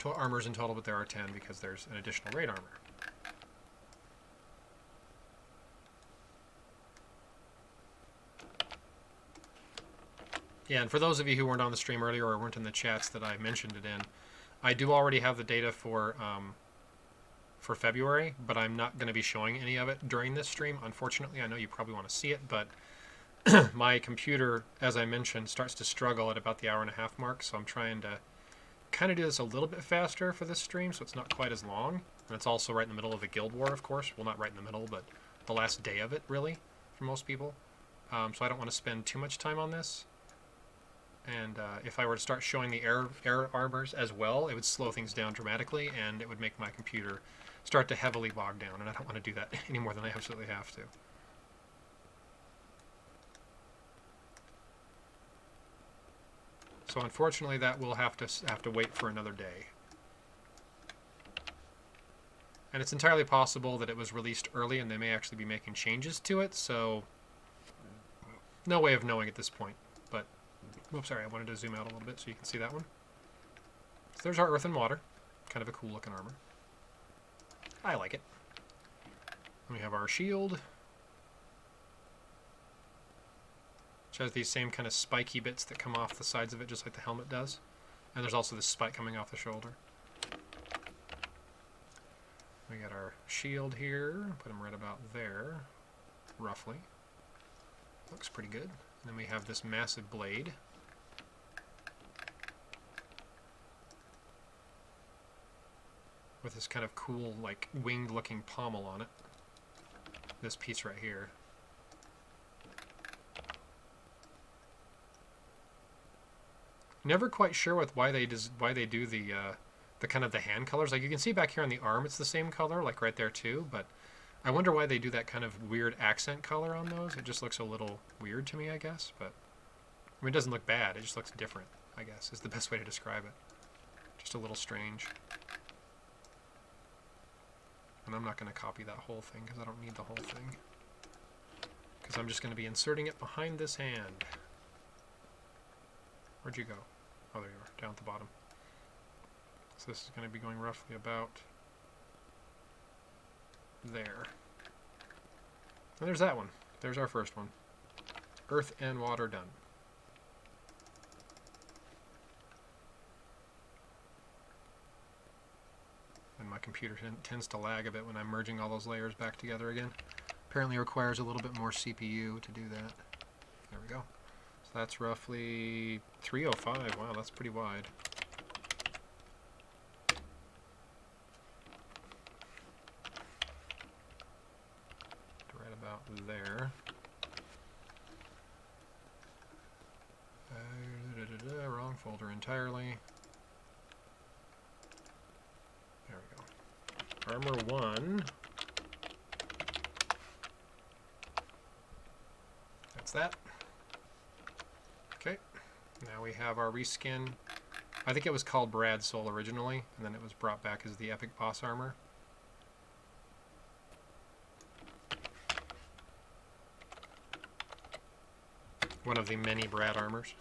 Speaker 1: armors in total, but there are 10 because there's an additional raid armor. Yeah, and for those of you who weren't on the stream earlier or weren't in the chats that I mentioned it in, I do already have the data for February, but I'm not going to be showing any of it during this stream. Unfortunately, I know you probably want to see it, but my computer, as I mentioned, starts to struggle at about the hour-and-a-half mark, so I'm trying to kind of do this a little bit faster for this stream, so it's not quite as long. And it's also right in the middle of the Guild War, of course. Well, not right in the middle, but the last day of it, really, for most people. So I don't want to spend too much time on this. And if I were to start showing the air armors as well, it would slow things down dramatically, and it would make my computer start to heavily bog down, and I don't want to do that any more than I absolutely have to. So unfortunately, that will have to wait for another day. And it's entirely possible that it was released early, and they may actually be making changes to it. So no way of knowing at this point. But oops, sorry, I wanted to zoom out a little bit so you can see that one. So there's our earth and water, kind of a cool looking armor. I like it. We have our shield, which has these same kind of spiky bits that come off the sides of it, just like the helmet does. And there's also this spike coming off the shoulder. We got our shield here, put him right about there, roughly. Looks pretty good. And then we have this massive blade. With this kind of cool, like, winged-looking pommel on it. This piece right here. Never quite sure why they do the kind of the hand colors. Like, you can see back here on the arm, it's the same color, like right there too. But I wonder why they do that kind of weird accent color on those. It just looks a little weird to me, I guess. But I mean, it doesn't look bad. It just looks different, I guess, is the best way to describe it. Just a little strange. And I'm not going to copy that whole thing because I don't need the whole thing. Because I'm just going to be inserting it behind this hand. Where'd you go? Oh, there you are, down at the bottom. So this is going to be going roughly about there. And there's that one. There's our first one. Earth and water done. And my computer tends to lag a bit when I'm merging all those layers back together again. Apparently requires a little bit more CPU to do that. There we go. So that's roughly 305. Wow, that's pretty wide. Right about there. Wrong folder entirely. There we go. Armor 1. That's that. Okay. Now we have our reskin. I think it was called Brad's Soul originally, and then it was brought back as the Epic Boss Armor. One of the many Brad armors.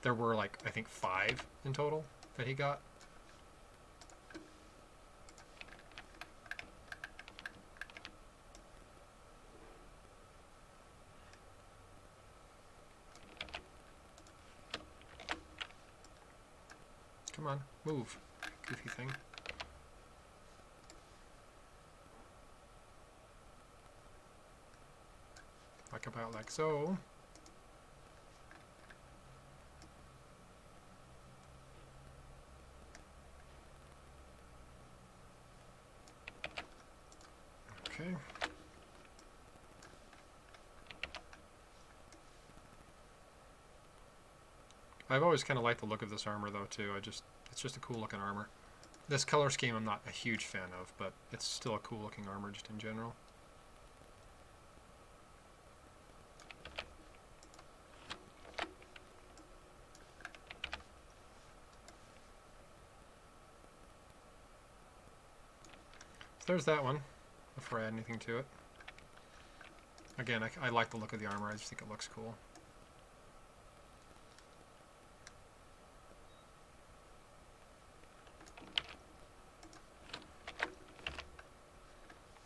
Speaker 1: There were, like, I think 5 in total that he got. Come on, move, goofy thing. Like about like so. Okay. I've always kind of liked the look of this armor though too. It's just a cool looking armor. This color scheme I'm not a huge fan of, but it's still a cool looking armor just in general. So there's that one, before I add anything to it. Again, I like the look of the armor, I just think it looks cool.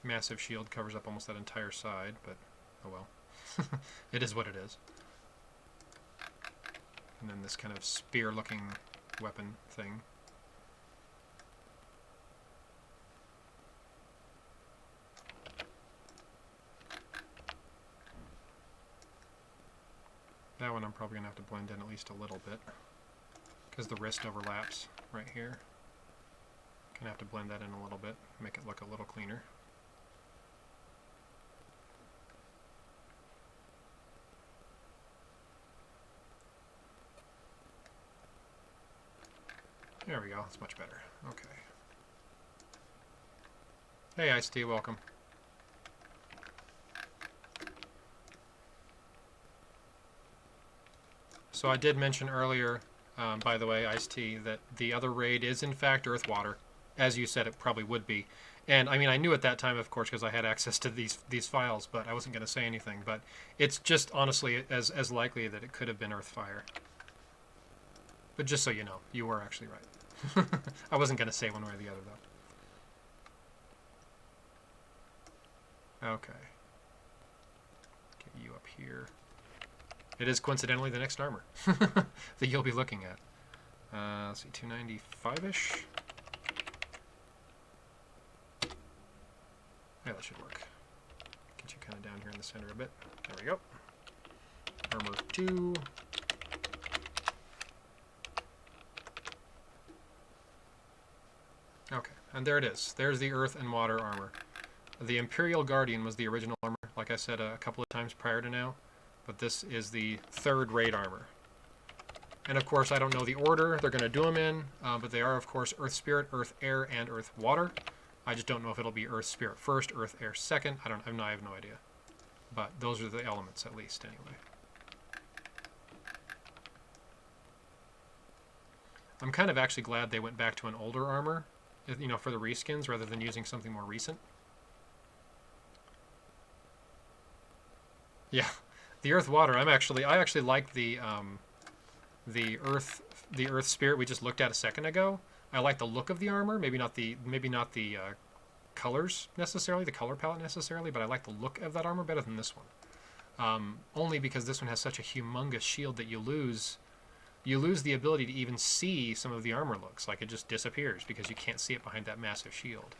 Speaker 1: Massive shield covers up almost that entire side, but oh well. It is what it is. And then this kind of spear-looking weapon thing. That one I'm probably going to have to blend in at least a little bit, because the wrist overlaps right here. Gonna have to blend that in a little bit, make it look a little cleaner. There we go, that's much better. Okay. Hey Ice-T, welcome. So I did mention earlier, by the way, Ice-T, that the other raid is in fact Earth Water, as you said it probably would be. And I mean, I knew at that time, of course, because I had access to these files, but I wasn't going to say anything. But it's just honestly as likely that it could have been Earthfire. But just so you know, you were actually right. I wasn't going to say one way or the other, though. Okay. Get you up here. It is coincidentally the next armor that you'll be looking at. Let's see, 295-ish. Yeah, that should work. Get you kind of down here in the center a bit. There we go. Armor 2. Okay, and there it is. There's the Earth and Water armor. The Imperial Guardian was the original armor, like I said a couple of times prior to now. But this is the third raid armor. And of course, I don't know the order they're going to do them in, but they are, of course, Earth Spirit, Earth Air, and Earth Water. I just don't know if it'll be Earth Spirit first, Earth Air second. I have no idea. But those are the elements, at least, anyway. I'm kind of actually glad they went back to an older armor, you know, for the reskins, rather than using something more recent. Yeah, the Earth Water. I actually like the Earth Spirit we just looked at a second ago. I like the look of the armor, maybe not the colors necessarily, the color palette necessarily, but I like the look of that armor better than this one. Only because this one has such a humongous shield that you lose the ability to even see some of the armor looks. Like it just disappears because you can't see it behind that massive shield.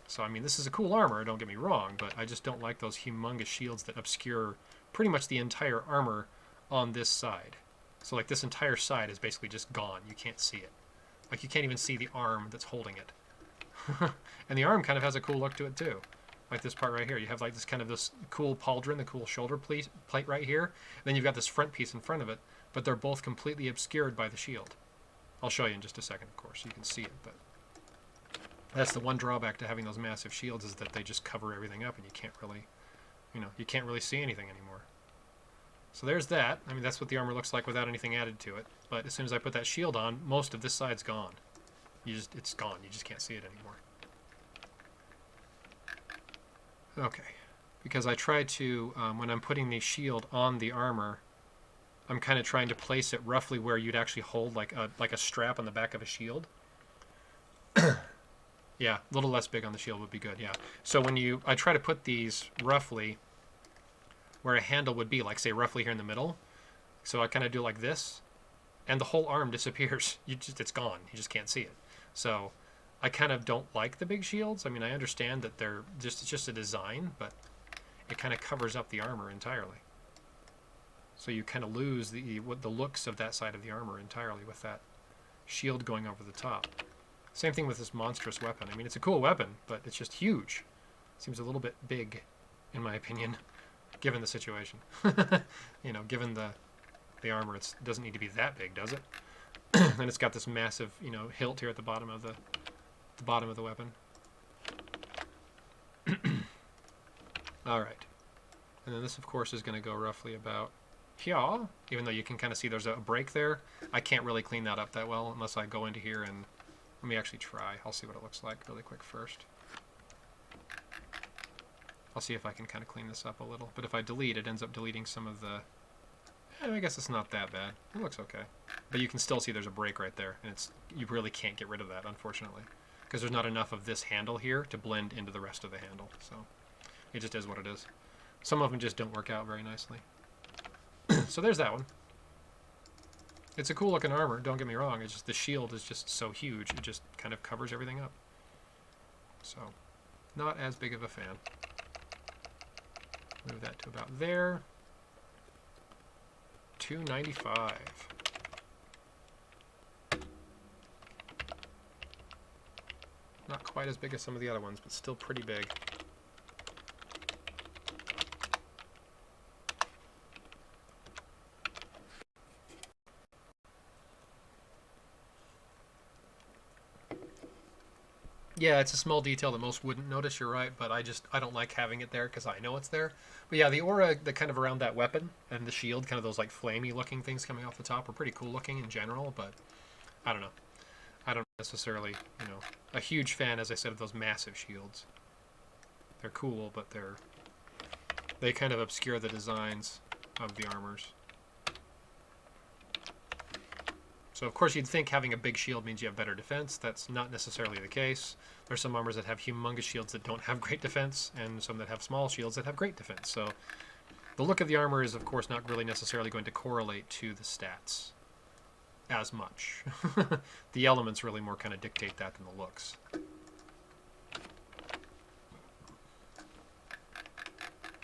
Speaker 1: So I mean, this is a cool armor, don't get me wrong, but I just don't like those humongous shields that obscure pretty much the entire armor on this side. So like this entire side is basically just gone. You can't see it. Like you can't even see the arm that's holding it. And the arm kind of has a cool look to it too. Like this part right here. You have like this cool pauldron, the cool shoulder plate right here. And then you've got this front piece in front of it, but they're both completely obscured by the shield. I'll show you in just a second, of course, so you can see it, but that's the one drawback to having those massive shields, is that they just cover everything up and you can't really, you can't really see anything anymore. So there's that. I mean, that's what the armor looks like without anything added to it. But as soon as I put that shield on, most of this side's gone. It's gone. You just can't see it anymore. Okay. Because I try to, when I'm putting the shield on the armor, I'm kind of trying to place it roughly where you'd actually hold like a strap on the back of a shield. Yeah, a little less big on the shield would be good, yeah. So I try to put these roughly where a handle would be, like say roughly here in the middle. So I kind of do like this, and the whole arm disappears. It's gone. You just can't see it. So I kind of don't like the big shields. I mean, I understand that it's just a design, but it kind of covers up the armor entirely. So you kind of lose the looks of that side of the armor entirely with that shield going over the top. Same thing with this monstrous weapon. I mean, it's a cool weapon, but it's just huge. Seems a little bit big, in my opinion, given the situation. You know, given the armor, it doesn't need to be that big, does it? And it's got this massive, you know, hilt here at the bottom of the weapon. All right, and then this, of course, is going to go roughly about here. Even though you can kind of see there's a break there, I can't really clean that up that well unless I go into here and let me actually try. I'll see what it looks like really quick first. I'll see if I can kind of clean this up a little. But if I delete, it ends up deleting some of the... I guess it's not that bad. It looks okay. But you can still see there's a break right there, and you really can't get rid of that, unfortunately, because there's not enough of this handle here to blend into the rest of the handle. So it just is what it is. Some of them just don't work out very nicely. So there's that one. It's a cool looking armor, don't get me wrong. It's just the shield is just so huge, it just kind of covers everything up. So, not as big of a fan. Move that to about there. $2.95. Not quite as big as some of the other ones, but still pretty big. Yeah, it's a small detail that most wouldn't notice, you're right, but I don't like having it there because I know it's there. But yeah, the aura that kind of around that weapon and the shield, kind of those like flamey looking things coming off the top are pretty cool looking in general, but I don't know. I don't necessarily, you know, a huge fan, as I said, of those massive shields. They're cool, but they kind of obscure the designs of the armors. So of course you'd think having a big shield means you have better defense. That's not necessarily the case. There's some armors that have humongous shields that don't have great defense, and some that have small shields that have great defense. So the look of the armor is of course not really necessarily going to correlate to the stats as much. The elements really more kind of dictate that than the looks.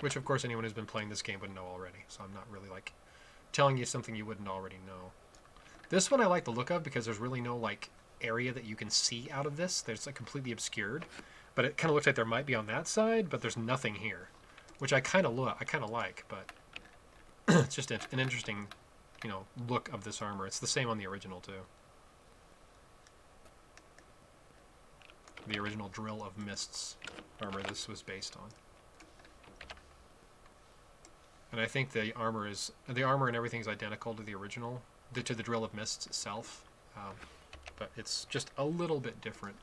Speaker 1: Which of course anyone who's been playing this game would know already, so I'm not really like telling you something you wouldn't already know. This one I like the look of because there's really no like area that you can see out of this. There's like completely obscured, but it kind of looks like there might be on that side, but there's nothing here, which I kind of like. But it's just an interesting, you know, look of this armor. It's the same on the original too. The original Drill of Mists armor this was based on. And I think the armor and everything is identical to the original. To the Drill of Mists itself, but it's just a little bit different.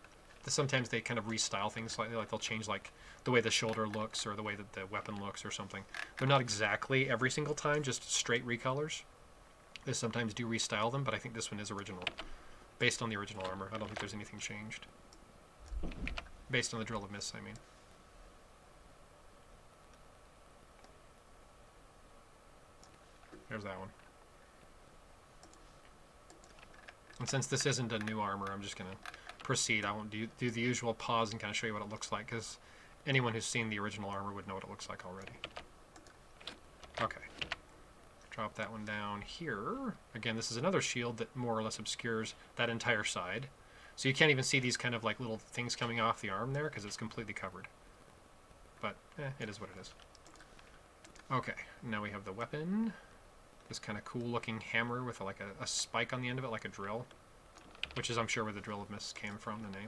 Speaker 1: Sometimes they kind of restyle things slightly, like they'll change like the way the shoulder looks or the way that the weapon looks or something. They're not exactly every single time just straight recolors. They sometimes do restyle them, but I think this one is original, based on the original armor. I don't think there's anything changed. Based on the Drill of Mists, I mean. There's that one. And since this isn't a new armor, I'm just going to proceed. I won't do the usual pause and kind of show you what it looks like, because anyone who's seen the original armor would know what it looks like already. Okay. Drop that one down here. Again, this is another shield that more or less obscures that entire side. So you can't even see these kind of like little things coming off the arm there, because it's completely covered. But, it is what it is. Okay, now we have the weapon. This kind of cool looking hammer with like a spike on the end of it, like a drill, which is I'm sure where the Drill of Mists came from, the name.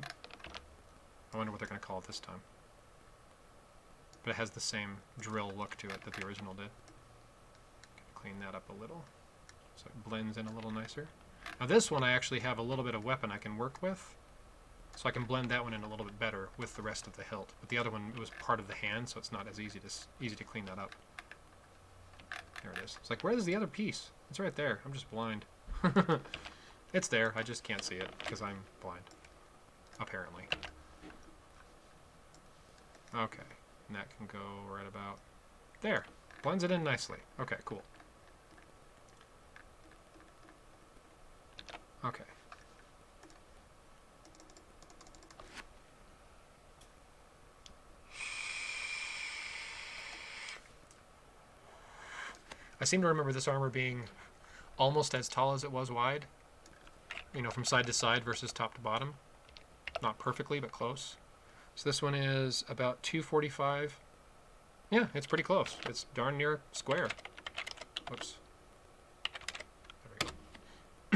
Speaker 1: I wonder what they're going to call it this time. But it has the same drill look to it that the original did. Clean that up a little so it blends in a little nicer. Now this one I actually have a little bit of weapon I can work with, so I can blend that one in a little bit better with the rest of the hilt. But the other one was part of the hand, so it's not as easy to clean that up. There it is. It's like, where's the other piece? It's right there. I'm just blind. It's there. I just can't see it because I'm blind. Apparently. Okay. And that can go right about there. Blends it in nicely. Okay, cool. Okay. I seem to remember this armor being almost as tall as it was wide. You know, from side to side versus top to bottom. Not perfectly, but close. So this one is about 245. Yeah, it's pretty close. It's darn near square. Whoops. There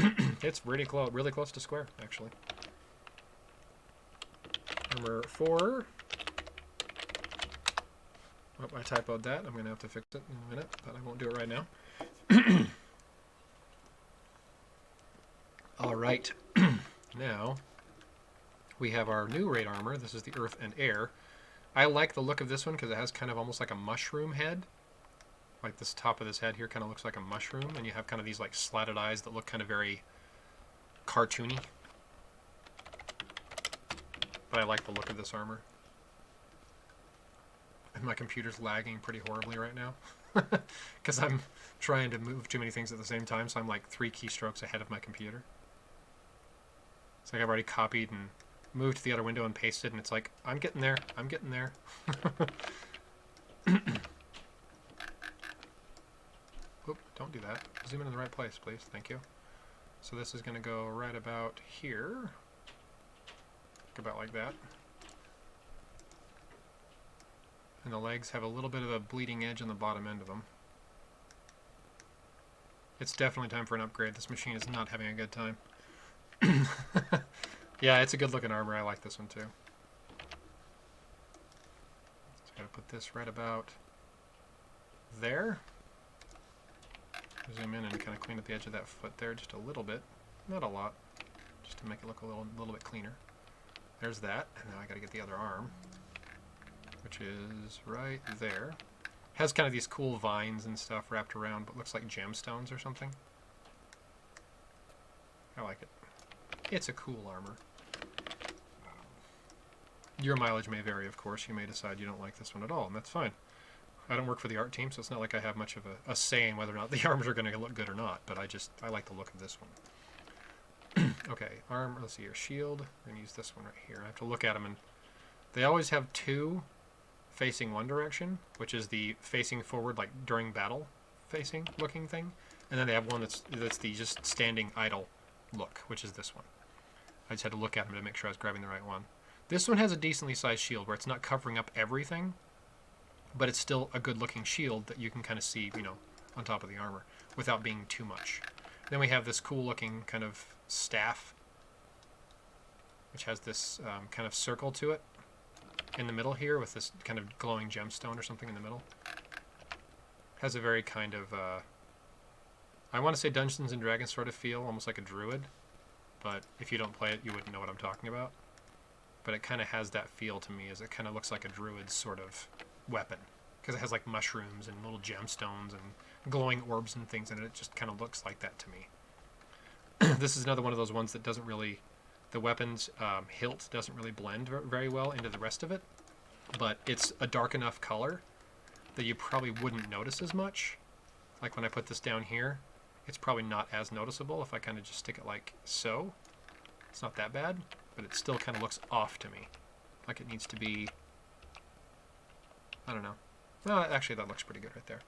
Speaker 1: we go. It's really close to square, actually. Armor 4. Oh, I typoed that. I'm going to have to fix it in a minute, but I won't do it right now. All right. Now, we have our new raid armor. This is the Earth and Air. I like the look of this one because it has kind of almost like a mushroom head. Like this top of this head here kind of looks like a mushroom, and you have kind of these like slatted eyes that look kind of very cartoony. But I like the look of this armor. And my computer's lagging pretty horribly right now because I'm trying to move too many things at the same time, so I'm like 3 keystrokes ahead of my computer. It's like I've already copied and moved to the other window and pasted, and it's like, I'm getting there, I'm getting there. Oop, don't do that. Zoom in the right place, please. Thank you. So this is going to go right about here. About like that. And the legs have a little bit of a bleeding edge on the bottom end of them. It's definitely time for an upgrade. This machine is not having a good time. Yeah, it's a good looking armor. I like this one too. Just gotta put this right about there. Zoom in and kind of clean up the edge of that foot there just a little bit. Not a lot. Just to make it look a little bit cleaner. There's that. And now I gotta get the other arm, which is right there. Has kind of these cool vines and stuff wrapped around, but looks like gemstones or something. I like it. It's a cool armor. Your mileage may vary, of course. You may decide you don't like this one at all, and that's fine. I don't work for the art team, so it's not like I have much of a say in whether or not the armors are going to look good or not, but I like the look of this one. Okay, arm, let's see here, shield. We're going to use this one right here. I have to look at them, and they always have 2 facing one direction, which is the facing forward, like during battle facing looking thing, and then they have one that's the just standing idle look, which is this one. I just had to look at them to make sure I was grabbing the right one. This one has a decently sized shield where it's not covering up everything, but it's still a good looking shield that you can kind of see, you know, on top of the armor without being too much. Then we have this cool looking kind of staff, which has this kind of circle to it in the middle here with this kind of glowing gemstone or something in the middle. Has a very kind of, I want to say Dungeons and Dragons sort of feel, almost like a druid, but if you don't play it, you wouldn't know what I'm talking about. But it kind of has that feel to me, as it kind of looks like a druid's sort of weapon, because it has like mushrooms and little gemstones and glowing orbs and things in it. It just kind of looks like that to me. This is another one of those ones that doesn't really, the weapon's hilt doesn't really blend very well into the rest of it, but it's a dark enough color that you probably wouldn't notice as much. Like when I put this down here, it's probably not as noticeable if I kind of just stick it like so. It's not that bad, but it still kind of looks off to me. Like it needs to be, I don't know. Well, actually that looks pretty good right there.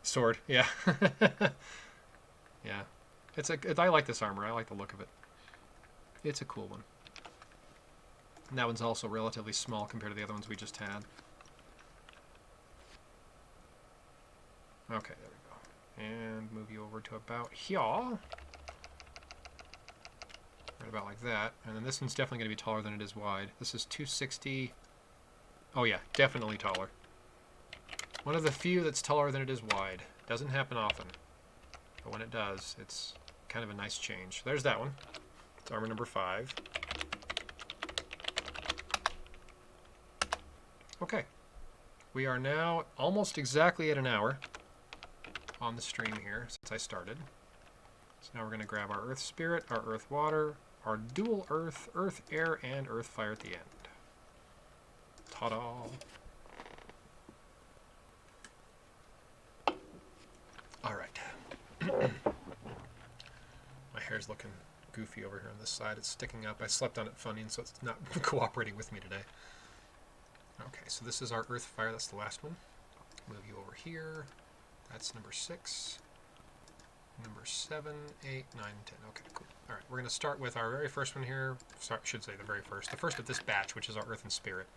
Speaker 1: Sword, yeah. Yeah. I like this armor. I like the look of it. It's a cool one. And that one's also relatively small compared to the other ones we just had. Okay, there we go. And move you over to about here. Right about like that. And then this one's definitely going to be taller than it is wide. This is 260. Oh yeah, definitely taller. One of the few that's taller than it is wide. Doesn't happen often. But when it does, it's kind of a nice change. There's that one. It's armor number 5. Okay. We are now almost exactly at an hour on the stream here since I started. So now we're going to grab our Earth Spirit, our Earth Water, our dual Earth, Earth Air, and Earth Fire at the end. Ta-da! All right. My hair's battery's looking goofy over here on this side. It's sticking up. I slept on it funny, and so it's not cooperating with me today. Okay, so this is our earth fire. That's the last one. Move you over here. That's number 6. Number 7, 8, 9, 10. Okay, cool. All right, we're going to start with our very first one here. Sorry, I should say the very first. The first of this batch, which is our Earth and Spirit.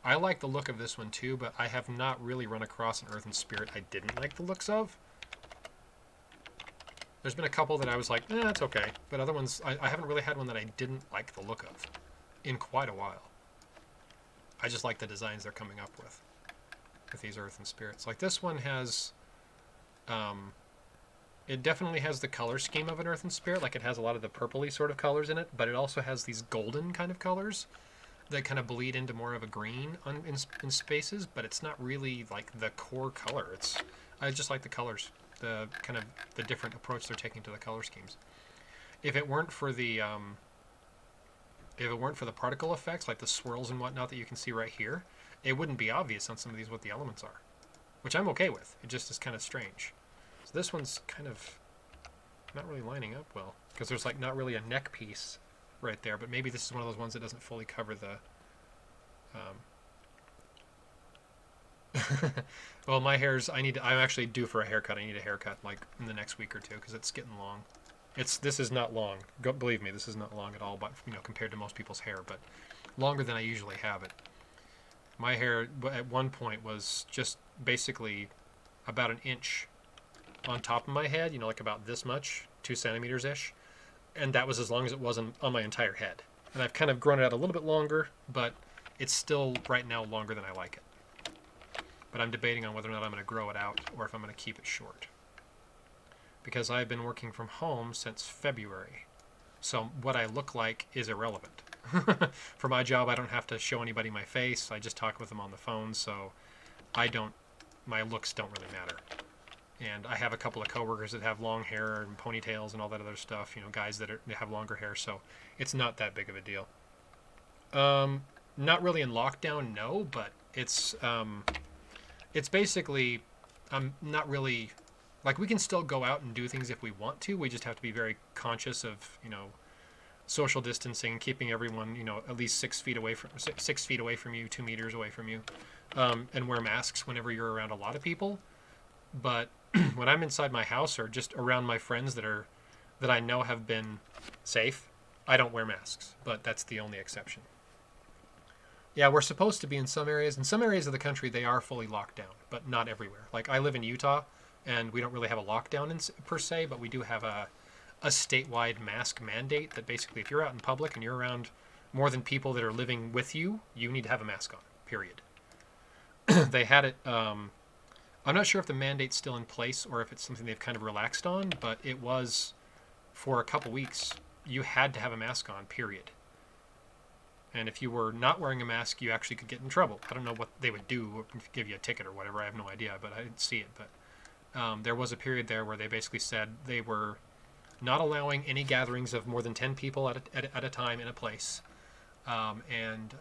Speaker 1: I like the look of this one too, but I have not really run across an Earth and Spirit I didn't like the looks of. There's been a couple that I was like, that's okay. But other ones, I haven't really had one that I didn't like the look of in quite a while. I just like the designs they're coming up with these Earth and Spirits. Like this one has... it definitely has the color scheme of an Earth and Spirit, like it has a lot of the purpley sort of colors in it, but it also has these golden kind of colors that kind of bleed into more of a green in spaces, but it's not really like the core color. I just like the colors, the kind of the different approach they're taking to the color schemes. If it weren't for the particle effects, like the swirls and whatnot that you can see right here, it wouldn't be obvious on some of these what the elements are, which I'm okay with. It just is kind of strange. So this one's kind of not really lining up well, because there's like not really a neck piece right there, but maybe this is one of those ones that doesn't fully cover the... well, my hair's... I'm actually due for a haircut. I need a haircut like in the next week or two, because it's getting long. This is not long. Believe me, this is not long at all, but compared to most people's hair, but longer than I usually have it. My hair at one point was just basically about an inch on top of my head, like about this much, 2 centimeters-ish, and that was as long as it was on my entire head. And I've kind of grown it out a little bit longer, but it's still right now longer than I like it. But I'm debating on whether or not I'm going to grow it out or if I'm going to keep it short, because I've been working from home since February, so what I look like is irrelevant. For my job, I don't have to show anybody my face. I just talk with them on the phone, so my looks don't really matter. And I have a couple of coworkers that have long hair and ponytails and all that other stuff, guys that have longer hair, so it's not that big of a deal. Not really in lockdown, no, but it's basically, I'm not really, like, we can still go out and do things if we want to. We just have to be very conscious of, social distancing, keeping everyone, at least 6 feet away from you, 2 meters away from you, and wear masks whenever you're around a lot of people. But when I'm inside my house or just around my friends that I know have been safe, I don't wear masks, but that's the only exception. Yeah, we're supposed to be in some areas. In some areas of the country, they are fully locked down, but not everywhere. Like, I live in Utah, and we don't really have a lockdown per se, but we do have a statewide mask mandate that basically if you're out in public and you're around more than people that are living with you, you need to have a mask on, period. They had it... I'm not sure if the mandate's still in place or if it's something they've kind of relaxed on, but it was, for a couple weeks, you had to have a mask on, period. And if you were not wearing a mask, you actually could get in trouble. I don't know what they would do, or give you a ticket or whatever. I have no idea, but I didn't see it. But there was a period there where they basically said they were not allowing any gatherings of more than 10 people at a time in a place, and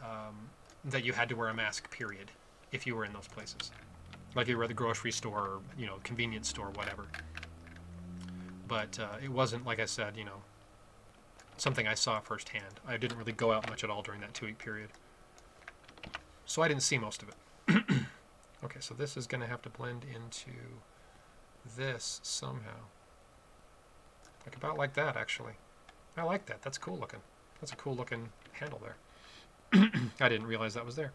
Speaker 1: that you had to wear a mask, period, if you were in those places. Like if you were at the grocery store or, convenience store, whatever. But it wasn't, like I said, something I saw firsthand. I didn't really go out much at all during that 2-week period. So I didn't see most of it. Okay, so this is going to have to blend into this somehow. Like about like that, actually. I like that. That's cool looking. That's a cool looking handle there. I didn't realize that was there.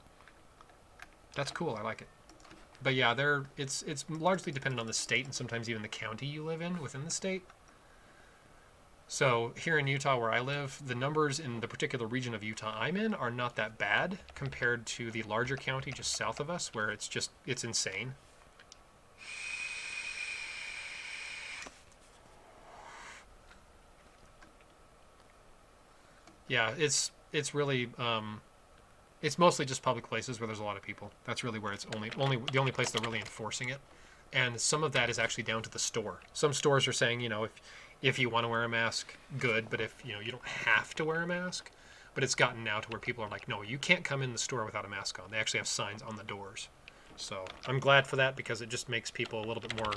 Speaker 1: That's cool. I like it. But yeah, it's largely dependent on the state and sometimes even the county you live in within the state. So here in Utah where I live, the numbers in the particular region of Utah I'm in are not that bad compared to the larger county just south of us where it's insane. Yeah, it's really it's mostly just public places where there's a lot of people. That's really where it's the only place they're really enforcing it. And some of that is actually down to the store. Some stores are saying, if you want to wear a mask, good, but if you don't have to wear a mask. But it's gotten now to where people are like, no, you can't come in the store without a mask on. They actually have signs on the doors. So I'm glad for that because it just makes people a little bit more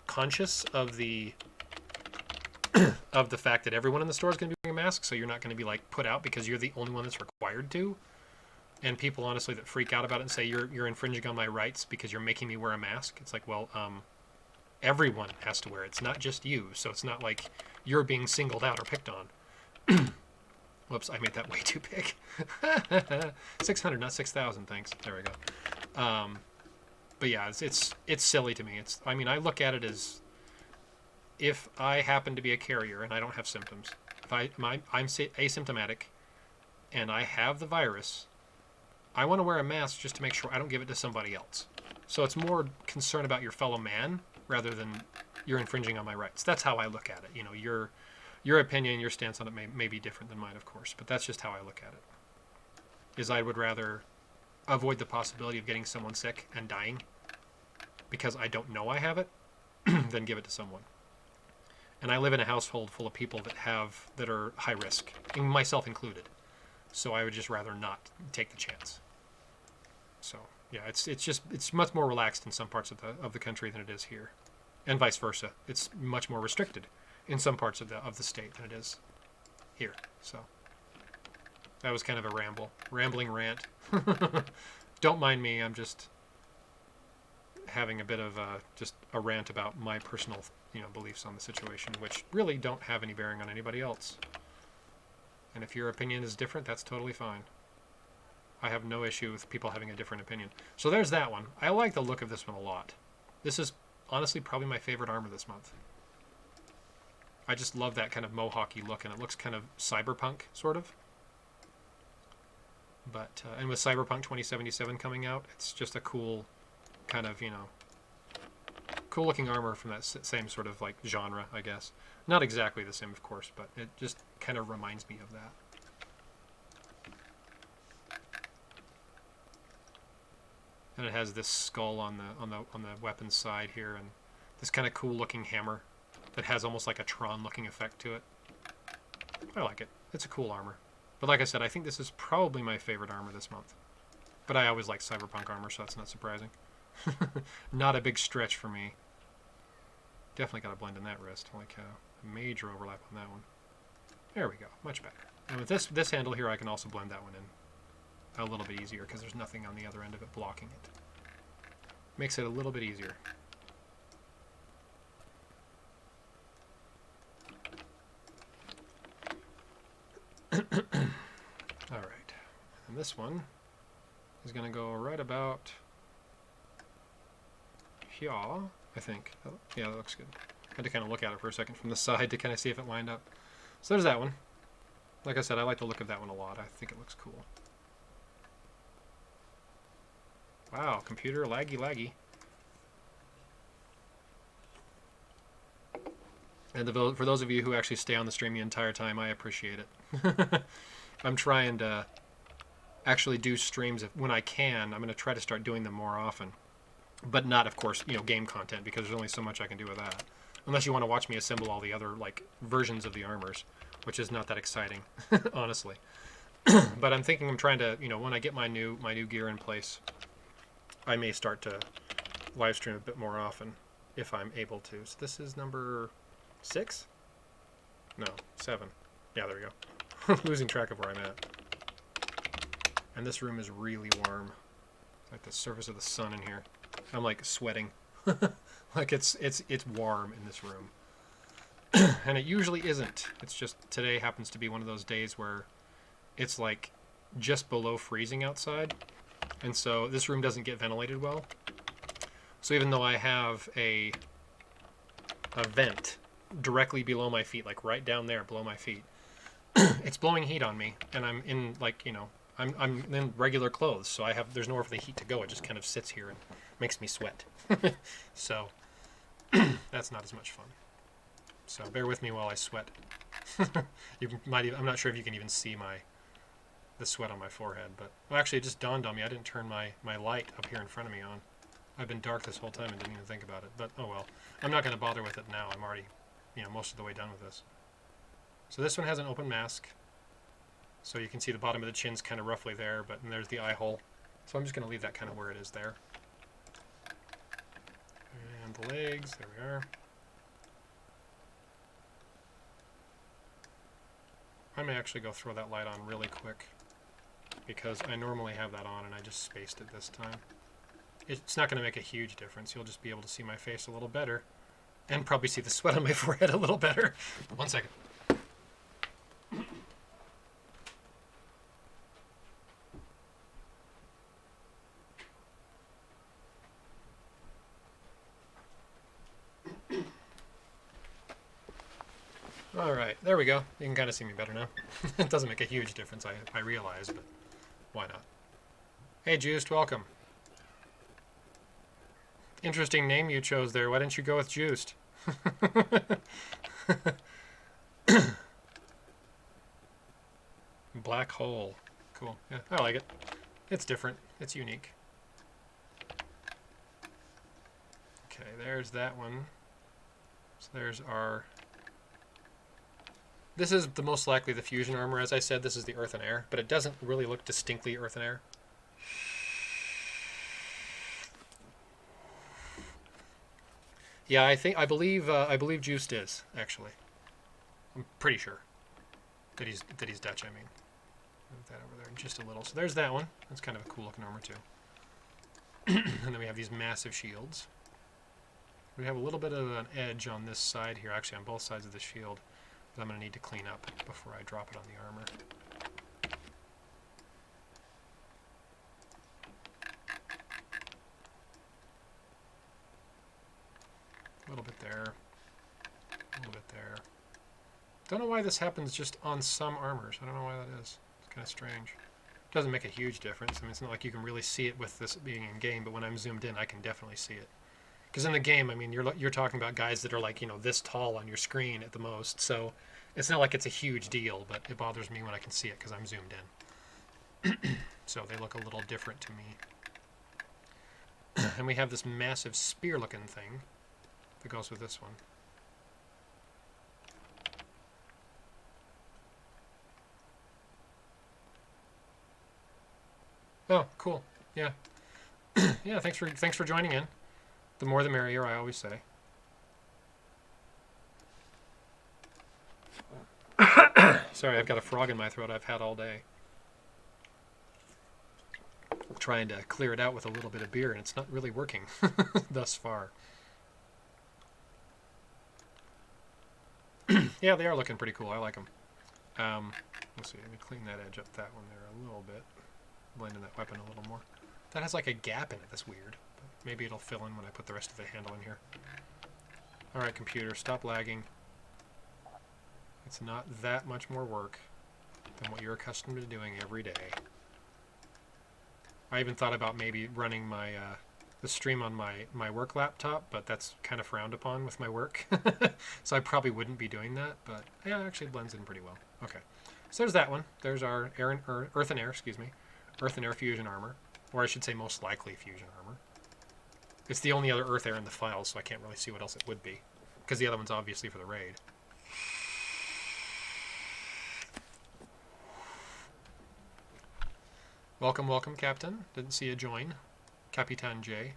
Speaker 1: conscious of the of the fact that everyone in the store is going to be wearing a mask, so you're not going to be like put out because you're the only one that's required to. And people honestly that freak out about it and say you're infringing on my rights because you're making me wear a mask. It's like, well, everyone has to wear it. It's not just you, so it's not like you're being singled out or picked on. Whoops, I made that way too big. 600, not 6,000. Thanks. There we go. But yeah, it's silly to me. I mean, I look at it as if I happen to be a carrier and I don't have symptoms, if I'm asymptomatic and I have the virus, I want to wear a mask just to make sure I don't give it to somebody else. So it's more concern about your fellow man rather than you're infringing on my rights. That's how I look at it. You know, your opinion, your stance on it may be different than mine, of course, but that's just how I look at it. Is I would rather avoid the possibility of getting someone sick and dying because I don't know I have it than give it to someone. And I live in a household full of people that are high risk, myself included. So I would just rather not take the chance. So yeah, it's much more relaxed in some parts of the country than it is here, and vice versa. It's much more restricted in some parts of the state than it is here. So that was kind of a rambling rant. Don't mind me. I'm just having a bit of just a rant about my personal beliefs on the situation, which really don't have any bearing on anybody else. And if your opinion is different, that's totally fine. I have no issue with people having a different opinion. So there's that one. I like the look of this one a lot. This is honestly probably my favorite armor this month. I just love that kind of mohawky look, and it looks kind of cyberpunk, sort of. But and with Cyberpunk 2077 coming out, it's just a cool kind of, cool looking armor from that same sort of like genre, I guess. Not exactly the same, of course, but it just kind of reminds me of that. And it has this skull on the weapons side here, and this kind of cool looking hammer that has almost like a Tron looking effect to it. I like it. It's a cool armor. But like I said, I think this is probably my favorite armor this month. But I always like cyberpunk armor, so that's not surprising. Not a big stretch for me. Definitely got to blend in that wrist. Holy cow. A major overlap on that one. There we go. Much better. And with this handle here, I can also blend that one in a little bit easier because there's nothing on the other end of it blocking it. Makes it a little bit easier. Alright. And this one is going to go right about here, I think. Oh, yeah, that looks good. I had to kind of look at it for a second from the side to kind of see if it lined up. So there's that one. Like I said, I like the look of that one a lot. I think it looks cool. Wow, computer laggy. And for those of you who actually stay on the stream the entire time, I appreciate it. I'm trying to actually do streams when I can. I'm going to try to start doing them more often. But not, of course, game content, because there's only so much I can do with that. Unless you want to watch me assemble all the other versions of the armors, which is not that exciting, honestly. But I'm trying to, when I get my new gear in place, I may start to live stream a bit more often if I'm able to. So this is number 6? No, 7. Yeah, there we go. Losing track of where I'm at. And this room is really warm. Like the surface of the sun in here. I'm like sweating. Like it's warm in this room. And it usually isn't. It's just today happens to be one of those days where it's like just below freezing outside. And so this room doesn't get ventilated well. So even though I have a vent directly below my feet, like right down there below my feet, it's blowing heat on me, and I'm in I'm in regular clothes, so there's nowhere for the heat to go. It just kind of sits here and makes me sweat. So that's not as much fun. So bear with me while I sweat. I'm not sure if you can even see the sweat on my forehead, but actually it just dawned on me I didn't turn my light up here in front of me on. I've been dark this whole time and didn't even think about it, but oh well. I'm not going to bother with it now. I'm already most of the way done with this. So this one has an open mask. So you can see the bottom of the chin's kind of roughly there, and there's the eye hole. So I'm just going to leave that kind of where it is there. And the legs, there we are. may actually go throw that light on really quick, because I normally have that on and I just spaced it this time. It's not going to make a huge difference. You'll just be able to see my face a little better, and probably see the sweat on my forehead a little better. 1 second. All right, there we go. You can kind of see me better now. It doesn't make a huge difference, I realize, but why not? Hey, Juiced, welcome. Interesting name you chose there. Why didn't you go with Juiced? Black hole. Cool. Yeah, I like it. It's different. It's unique. Okay, there's that one. So there's our... This is the most likely the fusion armor. As I said, this is the earth and air, but it doesn't really look distinctly earth and air. Yeah, I believe Juiced is, actually. I'm pretty sure that he's Dutch, I mean. Move that over there just a little. So there's that one. That's kind of a cool looking armor too. And then we have these massive shields. We have a little bit of an edge on this side here, actually on both sides of the shield, that I'm going to need to clean up before I drop it on the armor. A little bit there. A little bit there. Don't know why this happens just on some armors. I don't know why that is. It's kind of strange. It doesn't make a huge difference. I mean, it's not like you can really see it with this being in game, but when I'm zoomed in, I can definitely see it. Because in the game, I mean, you're talking about guys that are like, you know, this tall on your screen at the most. So it's not like it's a huge deal, but it bothers me when I can see it because I'm zoomed in. So they look a little different to me. And we have this massive spear-looking thing that goes with this one. Oh, cool. Yeah. Yeah, thanks for joining in. The more the merrier, I always say. Sorry, I've got a frog in my throat I've had all day. I'm trying to clear it out with a little bit of beer, and it's not really working thus far. Yeah, they are looking pretty cool. I like them. Let's see, let me clean that edge up, that one there a little bit. Blend in that weapon a little more. That has like a gap in it. That's weird. But maybe it'll fill in when I put the rest of the handle in here. Alright, computer, stop lagging. It's not that much more work than what you're accustomed to doing every day. I even thought about maybe running my the stream on my work laptop, but that's kind of frowned upon with my work. So I probably wouldn't be doing that, but yeah, it actually blends in pretty well. Okay, so there's that one. There's our earth and air, excuse me. Earth and air fusion armor, or I should say most likely fusion armor. It's the only other earth air in the file, so I can't really see what else it would be, because the other one's obviously for the raid. Welcome, welcome, Captain. Didn't see you join. Capitan J.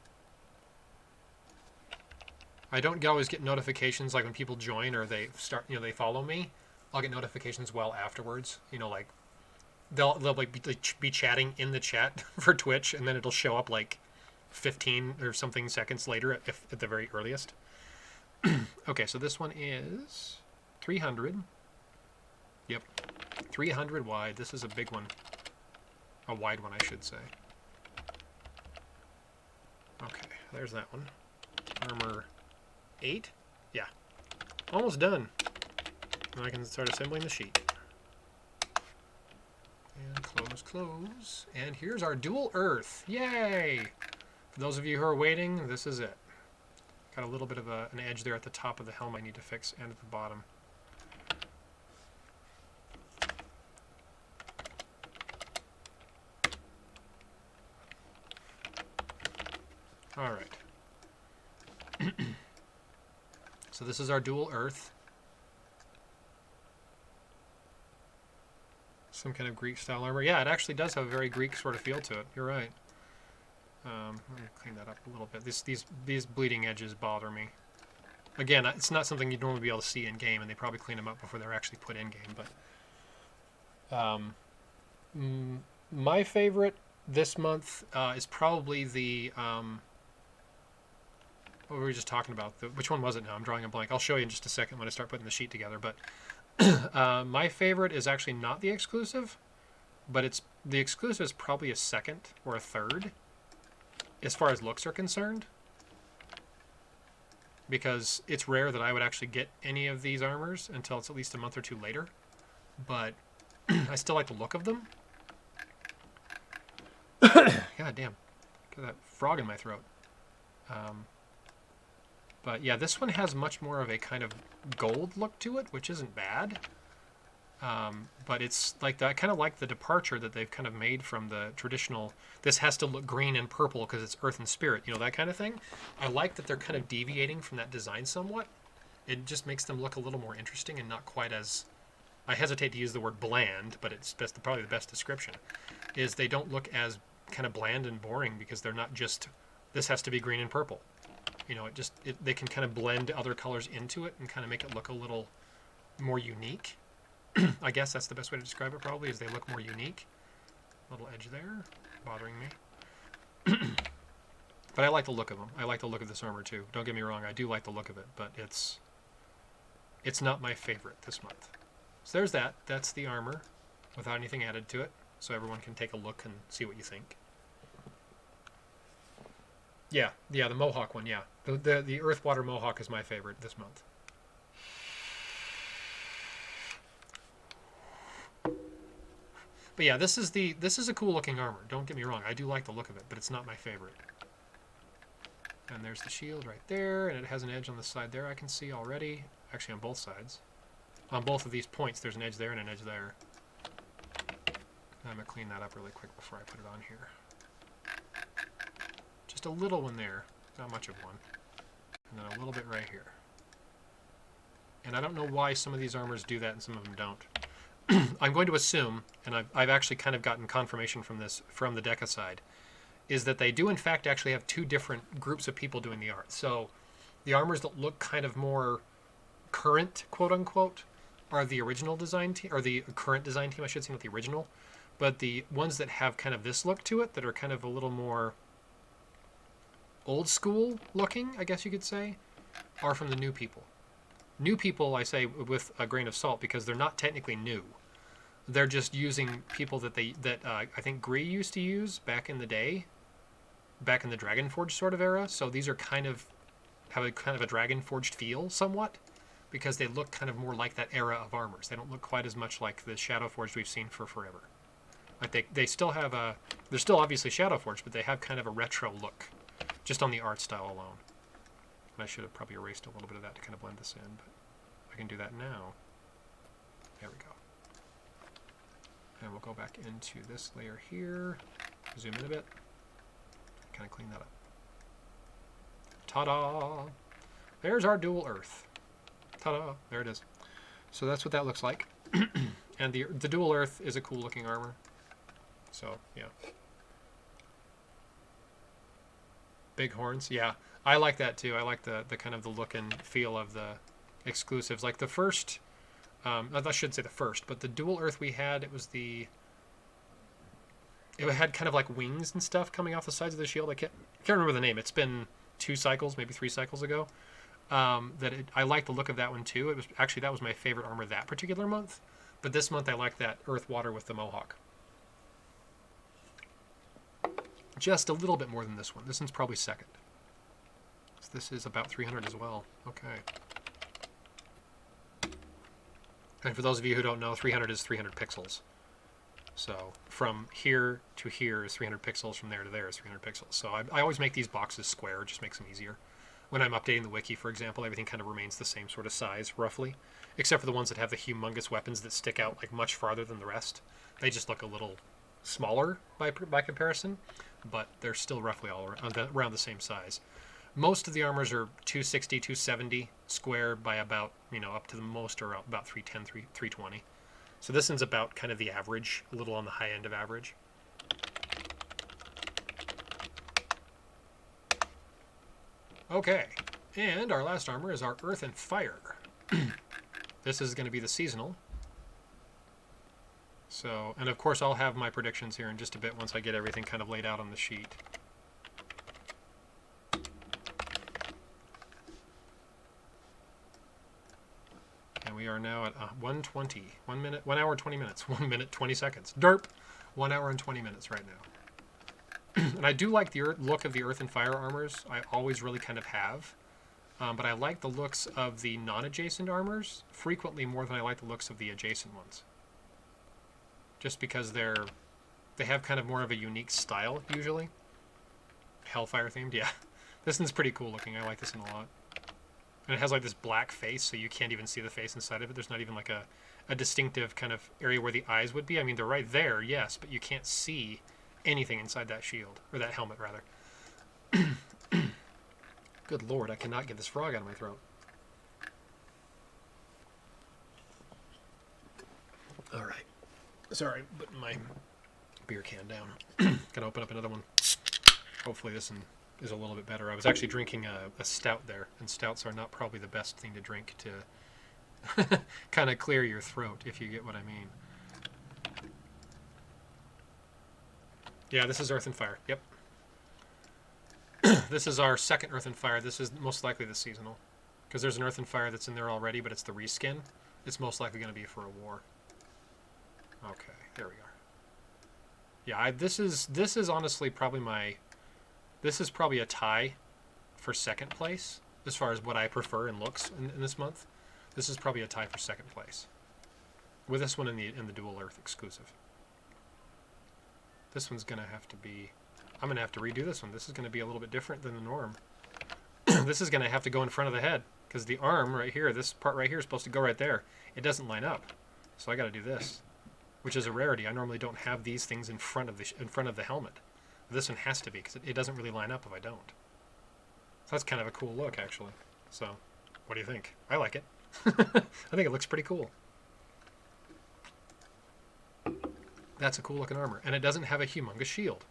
Speaker 1: I don't always get notifications like when people join or they start, you know, they follow me. I'll get notifications well afterwards. You know, like they'll like be chatting in the chat for Twitch, and then it'll show up like 15 or something seconds later at the very earliest. Okay, so this one is 300. Yep, 300 wide. This is a big one. A wide one, I should say. Okay, there's that one. Armor 8? Yeah. Almost done. Now I can start assembling the sheet. And close, close. And here's our dual earth. Yay! For those of you who are waiting, this is it. Got a little bit of an edge there at the top of the helm I need to fix, and at the bottom. All right. So this is our dual earth. Some kind of Greek style armor. Yeah, it actually does have a very Greek sort of feel to it. You're right. Let me clean that up a little bit. These bleeding edges bother me. Again, it's not something you'd normally be able to see in game, and they probably clean them up before they're actually put in game. But Um, my favorite this month is probably the what were we just talking about? Which one was it now? I'm drawing a blank. I'll show you in just a second when I start putting the sheet together. But my favorite is actually not the exclusive, but it's the exclusive is probably a second or a third as far as looks are concerned, because it's rare that I would actually get any of these armors until it's at least a month or two later. But I still like the look of them. God damn, got that frog in my throat. But yeah, this one has much more of a kind of gold look to it, which isn't bad. But it's like that. I kind of like the departure that they've kind of made from the traditional. This has to look green and purple because it's earth and spirit, you know, that kind of thing. I like that they're kind of deviating from that design somewhat. It just makes them look a little more interesting and not quite as. I hesitate to use the word bland, but it's probably the best description. Is they don't look as kind of bland and boring because they're not just. This has to be green and purple. You know, they can kind of blend other colors into it and kind of make it look a little more unique. I guess that's the best way to describe it probably, is they look more unique. Little edge there, bothering me. But I like the look of them. I like the look of this armor too. Don't get me wrong, I do like the look of it, but it's not my favorite this month. So there's that. That's the armor without anything added to it, so everyone can take a look and see what you think. Yeah, the Mohawk one, yeah. The Earthwater Mohawk is my favorite this month. But yeah, this is a cool looking armor. Don't get me wrong, I do like the look of it, but it's not my favorite. And there's the shield right there, and it has an edge on the side there I can see already. Actually on both sides. On both of these points there's an edge there and an edge there. I'm going to clean that up really quick before I put it on here. Just a little one there, not much of one. And then a little bit right here. And I don't know why some of these armors do that and some of them don't. I'm going to assume, and I've actually kind of gotten confirmation from this from the Deca side, is that they do in fact actually have two different groups of people doing the art. So the armors that look kind of more current, quote unquote, are the original design team, or the current design team, I should say, not the original. But the ones that have kind of this look to it, that are kind of a little more old school looking, I guess you could say, are from the new people. New people, I say with a grain of salt, because they're not technically new. They're just using people that I think Gree used to use back in the day, back in the Dragonforged sort of era. So these are kind of have a kind of a Dragonforged feel somewhat, because they look kind of more like that era of armors. They don't look quite as much like the Shadowforged we've seen for forever. Like they still have a, they're still obviously Shadowforged, but they have kind of a retro look, just on the art style alone. And I should have probably erased a little bit of that to kind of blend this in, but I can do that now. There we go. And we'll go back into this layer here, zoom in a bit, kind of clean that up. Ta-da! There's our dual earth. Ta-da! There it is. So that's what that looks like. And the dual earth is a cool looking armor. So, yeah. Big horns, yeah. I like that too. I like the kind of the look and feel of the exclusives. Like the first, I should say the first, but the dual earth we had, it had kind of like wings and stuff coming off the sides of the shield. I can't remember the name. It's been 2 cycles, maybe 3 cycles ago. I like the look of that one too. It was actually, that was my favorite armor that particular month. But this month I like that earth water with the Mohawk. Just a little bit more than this one. This one's probably second. So this is about 300 as well. Okay. And for those of you who don't know, 300 is 300 pixels. So from here to here is 300 pixels, from there to there is 300 pixels. So I always make these boxes square, it just makes them easier. When I'm updating the wiki, for example, everything kind of remains the same sort of size, roughly. Except for the ones that have the humongous weapons that stick out like much farther than the rest. They just look a little smaller by comparison, but they're still roughly all around the same size. Most of the armors are 260, 270 square by about, up to the most, or about 310, 320. So this one's about kind of the average, a little on the high end of average. Okay, and our last armor is our Earth and Fire. This is going to be the seasonal. So, and of course I'll have my predictions here in just a bit once I get everything kind of laid out on the sheet. And we are now at 1:20, 1 hour and 20 minutes, 1 minute 20 seconds. Derp, 1 hour and 20 minutes right now. And I do like the look of the Earth and Fire armors. I always really kind of have. But I like the looks of the non-adjacent armors frequently more than I like the looks of the adjacent ones. Just because they have kind of more of a unique style usually. Hellfire themed, yeah. This one's pretty cool looking. I like this one a lot. And it has like this black face, so you can't even see the face inside of it. There's not even like a distinctive kind of area where the eyes would be. I mean, they're right there, yes, but you can't see anything inside that shield, or that helmet rather. Good lord, I cannot get this frog out of my throat. All right. Sorry, putting my beer can down. Gonna open up another one. Hopefully this one is a little bit better. I was actually drinking a stout there, and stouts are not probably the best thing to drink to kind of clear your throat, if you get what I mean. Yeah, this is Earth and Fire. Yep. This is our second Earth and Fire. This is most likely the seasonal. Because there's an Earth and Fire that's in there already, but it's the reskin. It's most likely going to be for a war. Okay, there we are. Yeah, this is honestly probably this is probably a tie for second place as far as what I prefer in looks in this month. This is probably a tie for second place. With this one in the Dual Earth exclusive. This one's going to have to be... I'm going to have to redo this one. This is going to be a little bit different than the norm. This is going to have to go in front of the head. Because the arm right here, this part right here is supposed to go right there. It doesn't line up. So I got to do this. Which is a rarity. I normally don't have these things in front of the helmet. This one has to be, because it doesn't really line up if I don't. So that's kind of a cool look, actually. So, what do you think? I like it. I think it looks pretty cool. That's a cool looking armor. And it doesn't have a humongous shield,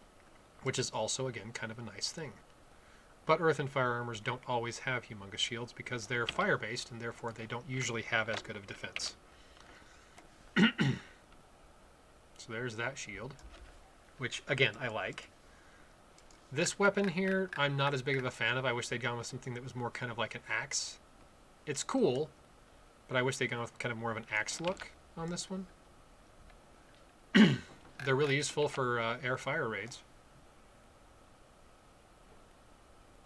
Speaker 1: which is also, again, kind of a nice thing. But Earth and Fire armors don't always have humongous shields because they're fire-based, and therefore they don't usually have as good of defense. So there's that shield, which, again, I like. This weapon here, I'm not as big of a fan of. I wish they'd gone with something that was more kind of like an axe. It's cool, but I wish they'd gone with kind of more of an axe look on this one. They're really useful for air-fire raids.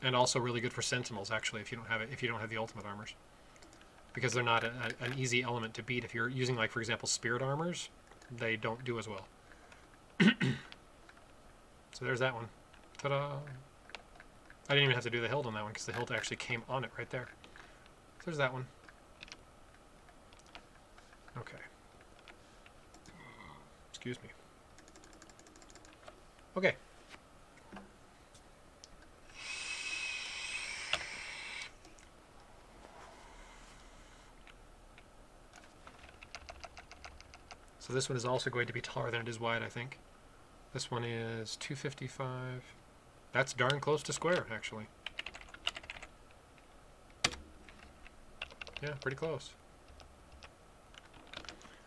Speaker 1: And also really good for sentinels, actually, if you don't have the ultimate armors. Because they're not an easy element to beat. If you're using, like, for example, spirit armors, they don't do as well. So there's that one. Ta-da! I didn't even have to do the hilt on that one because the hilt actually came on it right there. So there's that one. Okay. Excuse me. Okay. So this one is also going to be taller than it is wide, I think. This one is 255. That's darn close to square, actually. Yeah, pretty close.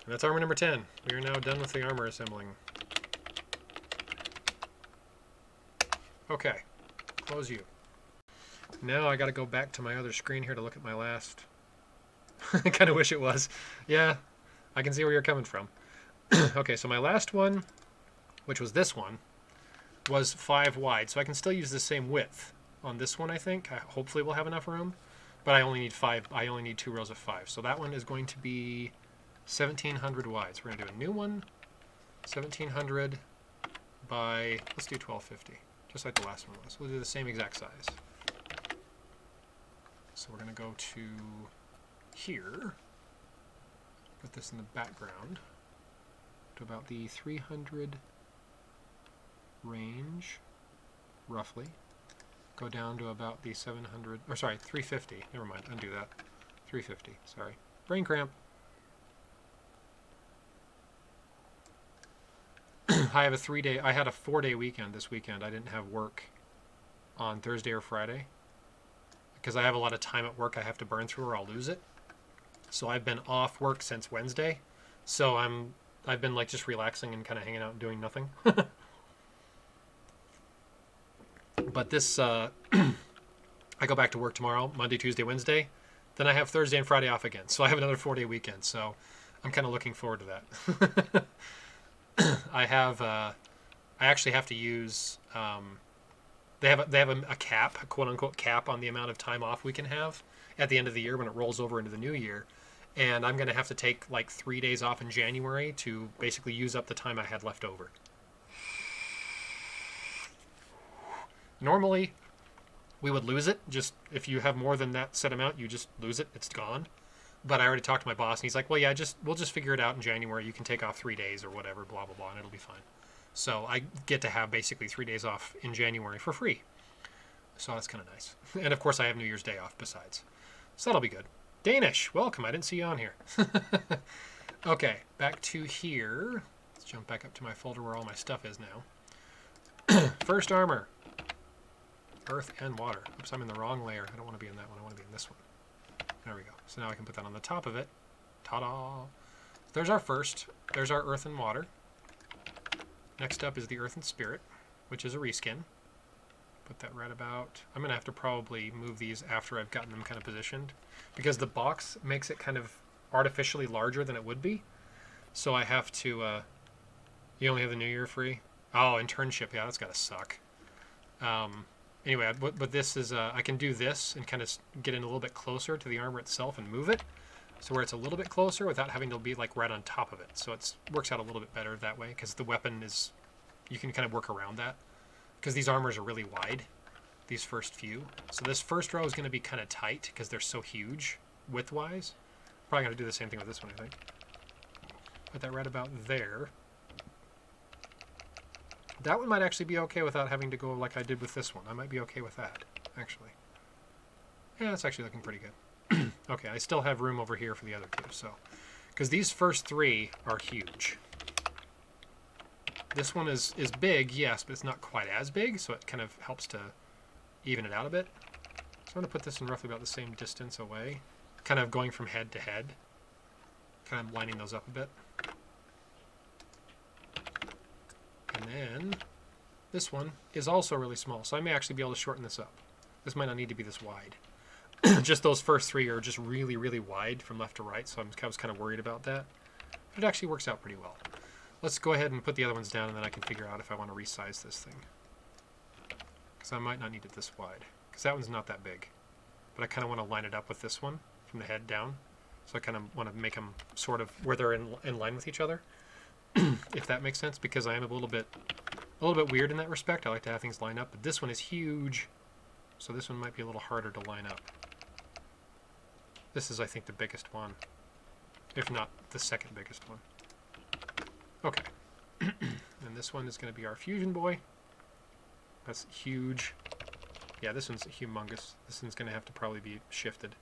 Speaker 1: And that's armor number 10. We are now done with the armor assembling. Okay, close you. Now I gotta go back to my other screen here to look at my last... I kind of wish it was. Yeah, I can see where you're coming from. Okay, so my last one, which was this one, was 5 wide. So I can still use the same width on this one, I think. Hopefully we'll have enough room. But I only need 5. I only need 2 rows of 5. So that one is going to be 1,700 wide. So we're going to do a new one. 1,700 by, let's do 1,250. Just like the last one was. We'll do the same exact size. So we're going to go to here. Put this in the background. To about the 300 range, roughly. Go down to about the 700, or sorry, 350. Never mind, undo that. 350, sorry. Brain cramp. I had a 4-day weekend this weekend. I didn't have work on Thursday or Friday because I have a lot of time at work I have to burn through or I'll lose it. So I've been off work since Wednesday. So I'm I've been like just relaxing and kind of hanging out and doing nothing. But this, I go back to work tomorrow, Monday, Tuesday, Wednesday. Then I have Thursday and Friday off again. So I have another 4-day weekend. So I'm kind of looking forward to that. I actually have to use. They have a cap, a quote unquote cap on the amount of time off we can have at the end of the year when it rolls over into the new year. And I'm going to have to take like 3 days off in January to basically use up the time I had left over. Normally, we would lose it. Just if you have more than that set amount, you just lose it. It's gone. But I already talked to my boss, and he's like, well, yeah, we'll just figure it out in January. You can take off 3 days or whatever, blah, blah, blah, and it'll be fine. So I get to have basically 3 days off in January for free. So that's kind of nice. And of course, I have New Year's Day off besides. So that'll be good. Danish, welcome. I didn't see you on here. Okay, back to here. Let's jump back up to my folder where all my stuff is now. First armor. Earth and water. Oops, I'm in the wrong layer. I don't want to be in that one. I want to be in this one. There we go. So now I can put that on the top of it. Ta-da! There's our first. There's our earth and water. Next up is the earth and spirit, which is a reskin. Put that right about. I'm going to have to probably move these after I've gotten them kind of positioned, because the box makes it kind of artificially larger than it would be. So I have to... you only have the New Year free? Oh, internship. Yeah, that's got to suck. Anyway, but this is, I can do this and kind of get in a little bit closer to the armor itself and move it, so where it's a little bit closer without having to be like right on top of it. So it works out a little bit better that way, because the weapon is, you can kind of work around that, because these armors are really wide, these first few. So this first row is going to be kind of tight because they're so huge width-wise. Probably going to do the same thing with this one, I think. Put that right about there. That one might actually be okay without having to go like I did with this one. I might be okay with that, actually. Yeah, it's actually looking pretty good. Okay, I still have room over here for the other two, so... Because these first three are huge. This one is big, yes, but it's not quite as big, so it kind of helps to even it out a bit. So I'm going to put this in roughly about the same distance away. Kind of going from head to head. Kind of lining those up a bit. And then this one is also really small, so I may actually be able to shorten this up. This might not need to be this wide. Just those first three are just really, really wide from left to right, so I was kind of worried about that. But it actually works out pretty well. Let's go ahead and put the other ones down, and then I can figure out if I want to resize this thing. Because I might not need it this wide, because that one's not that big. But I kind of want to line it up with this one from the head down. So I kind of want to make them sort of where they're in line with each other. If that makes sense, because I am a little bit weird in that respect. I like to have things line up, but this one is huge, so this one might be a little harder to line up. This is, I think, the biggest one, if not the second biggest one. Okay, and this one is going to be our fusion boy. That's huge. Yeah, this one's humongous. This one's going to have to probably be shifted.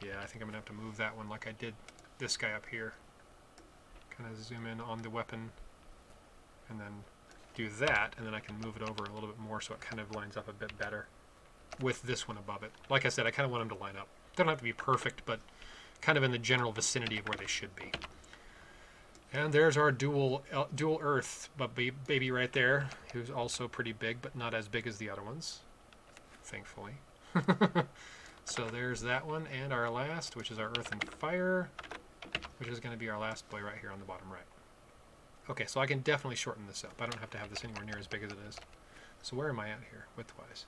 Speaker 1: Yeah, I think I'm going to have to move that one like I did this guy up here. Kind of zoom in on the weapon and then do that, and then I can move it over a little bit more so it kind of lines up a bit better with this one above it. Like I said, I kind of want them to line up. They don't have to be perfect, but kind of in the general vicinity of where they should be. And there's our dual Earth baby right there, who's also pretty big, but not as big as the other ones, thankfully. So there's that one, and our last, which is our Earth and Fire, which is going to be our last boy right here on the bottom right. Okay, so I can definitely shorten this up. I don't have to have this anywhere near as big as it is. So where am I at here, width-wise?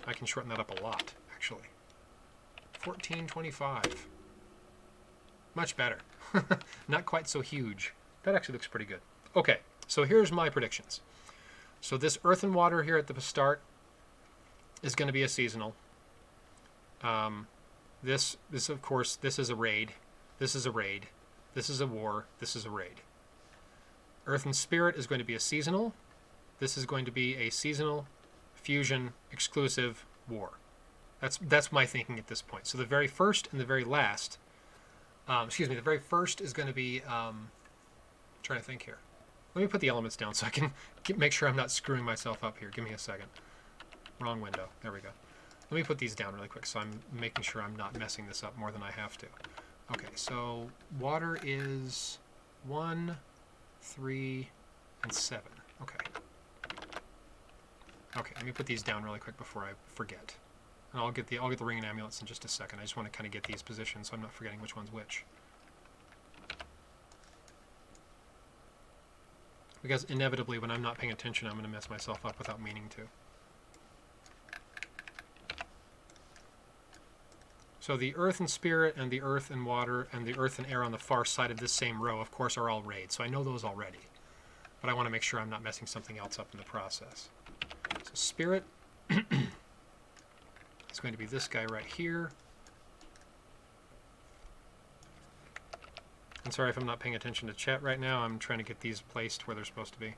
Speaker 1: I can shorten that up a lot, actually. 1425. Much better. Not quite so huge. That actually looks pretty good. Okay, so here's my predictions. So this Earth and Water here at the start is going to be a seasonal. This of course, this is a raid. This is a raid. This is a war. This is a raid. Earth and Spirit is going to be a seasonal. This is going to be a seasonal, fusion, exclusive, war. That's my thinking at this point. So the very first and the very last, the very first is going to be, trying to think here. Let me put the elements down so I can make sure I'm not screwing myself up here. Give me a second. Wrong window. There we go. Let me put these down really quick so I'm making sure I'm not messing this up more than I have to. Okay, so water is 1, 3, and 7. Okay. Okay, let me put these down really quick before I forget. And I'll get the ring and amulets in just a second. I just want to kind of get these positions so I'm not forgetting which one's which. Because inevitably, when I'm not paying attention, I'm going to mess myself up without meaning to. So the earth and spirit and the earth and water and the earth and air on the far side of this same row, of course, are all rayed. So I know those already. But I want to make sure I'm not messing something else up in the process. So spirit is going to be this guy right here. And sorry if I'm not paying attention to chat right now. I'm trying to get these placed where they're supposed to be.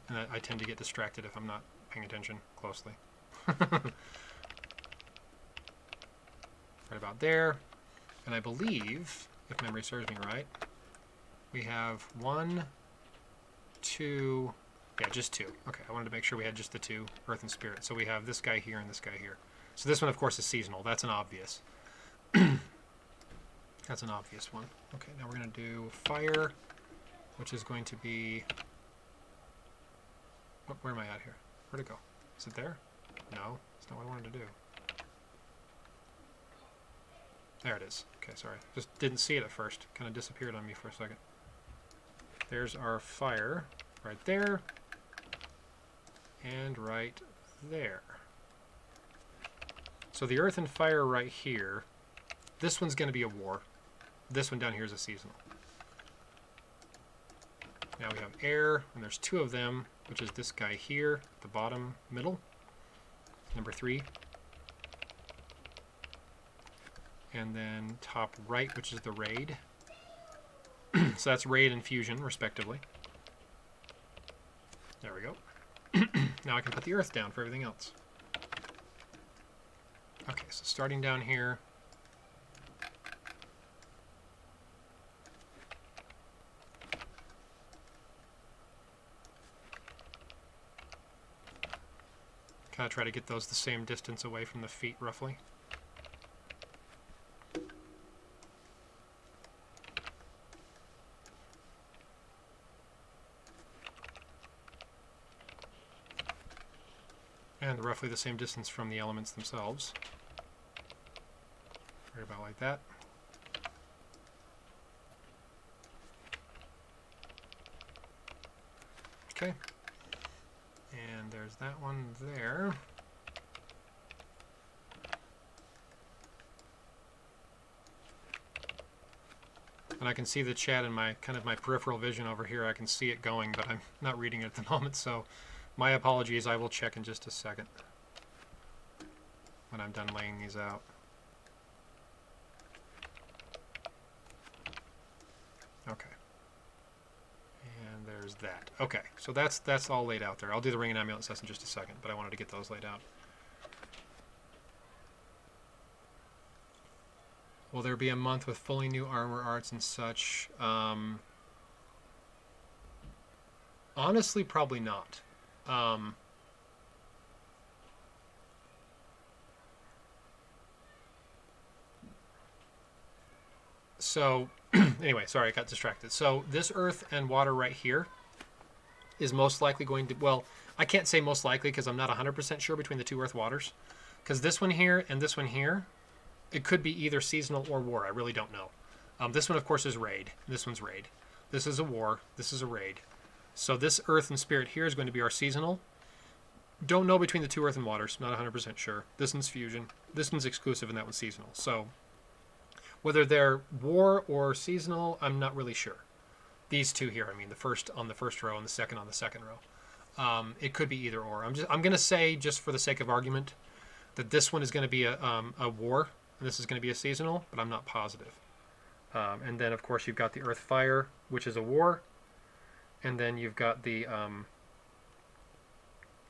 Speaker 1: And I tend to get distracted if I'm not paying attention closely. Right about there. And I believe, if memory serves me right, we have 1, 2, yeah, just 2. Okay, I wanted to make sure we had just the 2, earth and spirit. So we have this guy here and this guy here. So this one, of course, is seasonal. That's an obvious. That's an obvious one. Okay, now we're going to do fire, which is going to be... Where am I at here? Where'd it go? Is it there? No, that's not what I wanted to do. There it is. Okay, sorry. Just didn't see it at first. Kind of disappeared on me for a second. There's our fire right there. And right there. So the earth and fire right here, this one's going to be a war. This one down here is a seasonal. Now we have air, and there's 2 of them, which is this guy here, the bottom middle, number 3. And then top right, which is the raid. So that's raid and fusion, respectively. There we go. Now I can put the earth down for everything else. Okay, so starting down here. Kind of try to get those the same distance away from the feet, roughly. And roughly the same distance from the elements themselves. Right about like that. Okay. And there's that one there. And I can see the chat in my kind of my peripheral vision over here. I can see it going, but I'm not reading it at the moment, so my apologies. I will check in just a second when I'm done laying these out. Okay. And there's that. Okay, so that's all laid out there. I'll do the ring and amulet sets in just a second, but I wanted to get those laid out. Will there be a month with fully new armor arts and such? Honestly, probably not. So, anyway, sorry, I got distracted. So this earth and water right here is most likely going to, well, I can't say most likely because I'm not 100% sure between the 2 earth waters. Because this one here and this one here, it could be either seasonal or war. I really don't know. This one, of course, is raid. This one's raid. This is a war. This is a raid. So this earth and spirit here is going to be our seasonal. Don't know between the 2 earth and waters. Not 100% sure. This one's fusion. This one's exclusive and that one's seasonal. So whether they're war or seasonal, I'm not really sure. These 2 here, I mean, the first on the first row and the second on the second row. It could be either or. I'm going to say, just for the sake of argument, that this one is going to be a war. And this is going to be a seasonal, but I'm not positive. And then, of course, you've got the earth fire, which is a war. And then you've got the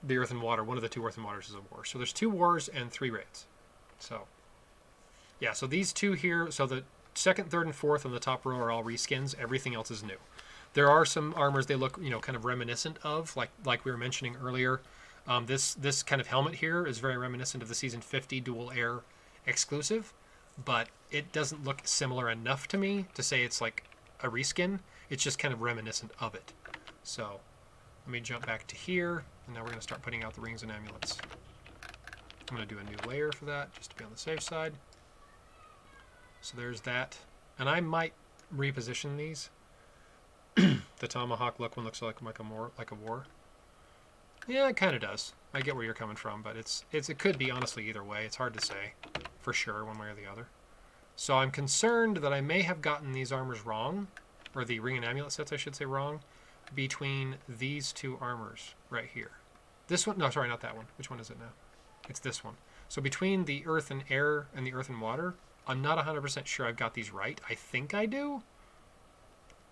Speaker 1: earth and water. One of the 2 earth and waters is a war. So there's 2 wars and 3 raids. So, yeah, so these 2 here, so the second, third, and fourth on the top row are all reskins. Everything else is new. There are some armors they look, kind of reminiscent of, like we were mentioning earlier. This kind of helmet here is very reminiscent of the Season 50 dual air exclusive, but it doesn't look similar enough to me to say it's like a reskin. It's just kind of reminiscent of it. So let me jump back to here, and now we're going to start putting out the rings and amulets. I'm going to do a new layer for that, just to be on the safe side. So there's that. And I might reposition these. The tomahawk look one looks like a war. Yeah, it kind of does. I get where you're coming from, but it could be honestly either way. It's hard to say for sure one way or the other. So I'm concerned that I may have gotten these armors wrong, or the ring and amulet sets I should say wrong, between these two armors right here. This one, no, sorry, not that one. Which one is it now? It's this one. So between the earth and air and the earth and water, I'm not 100% sure I've got these right. I think I do,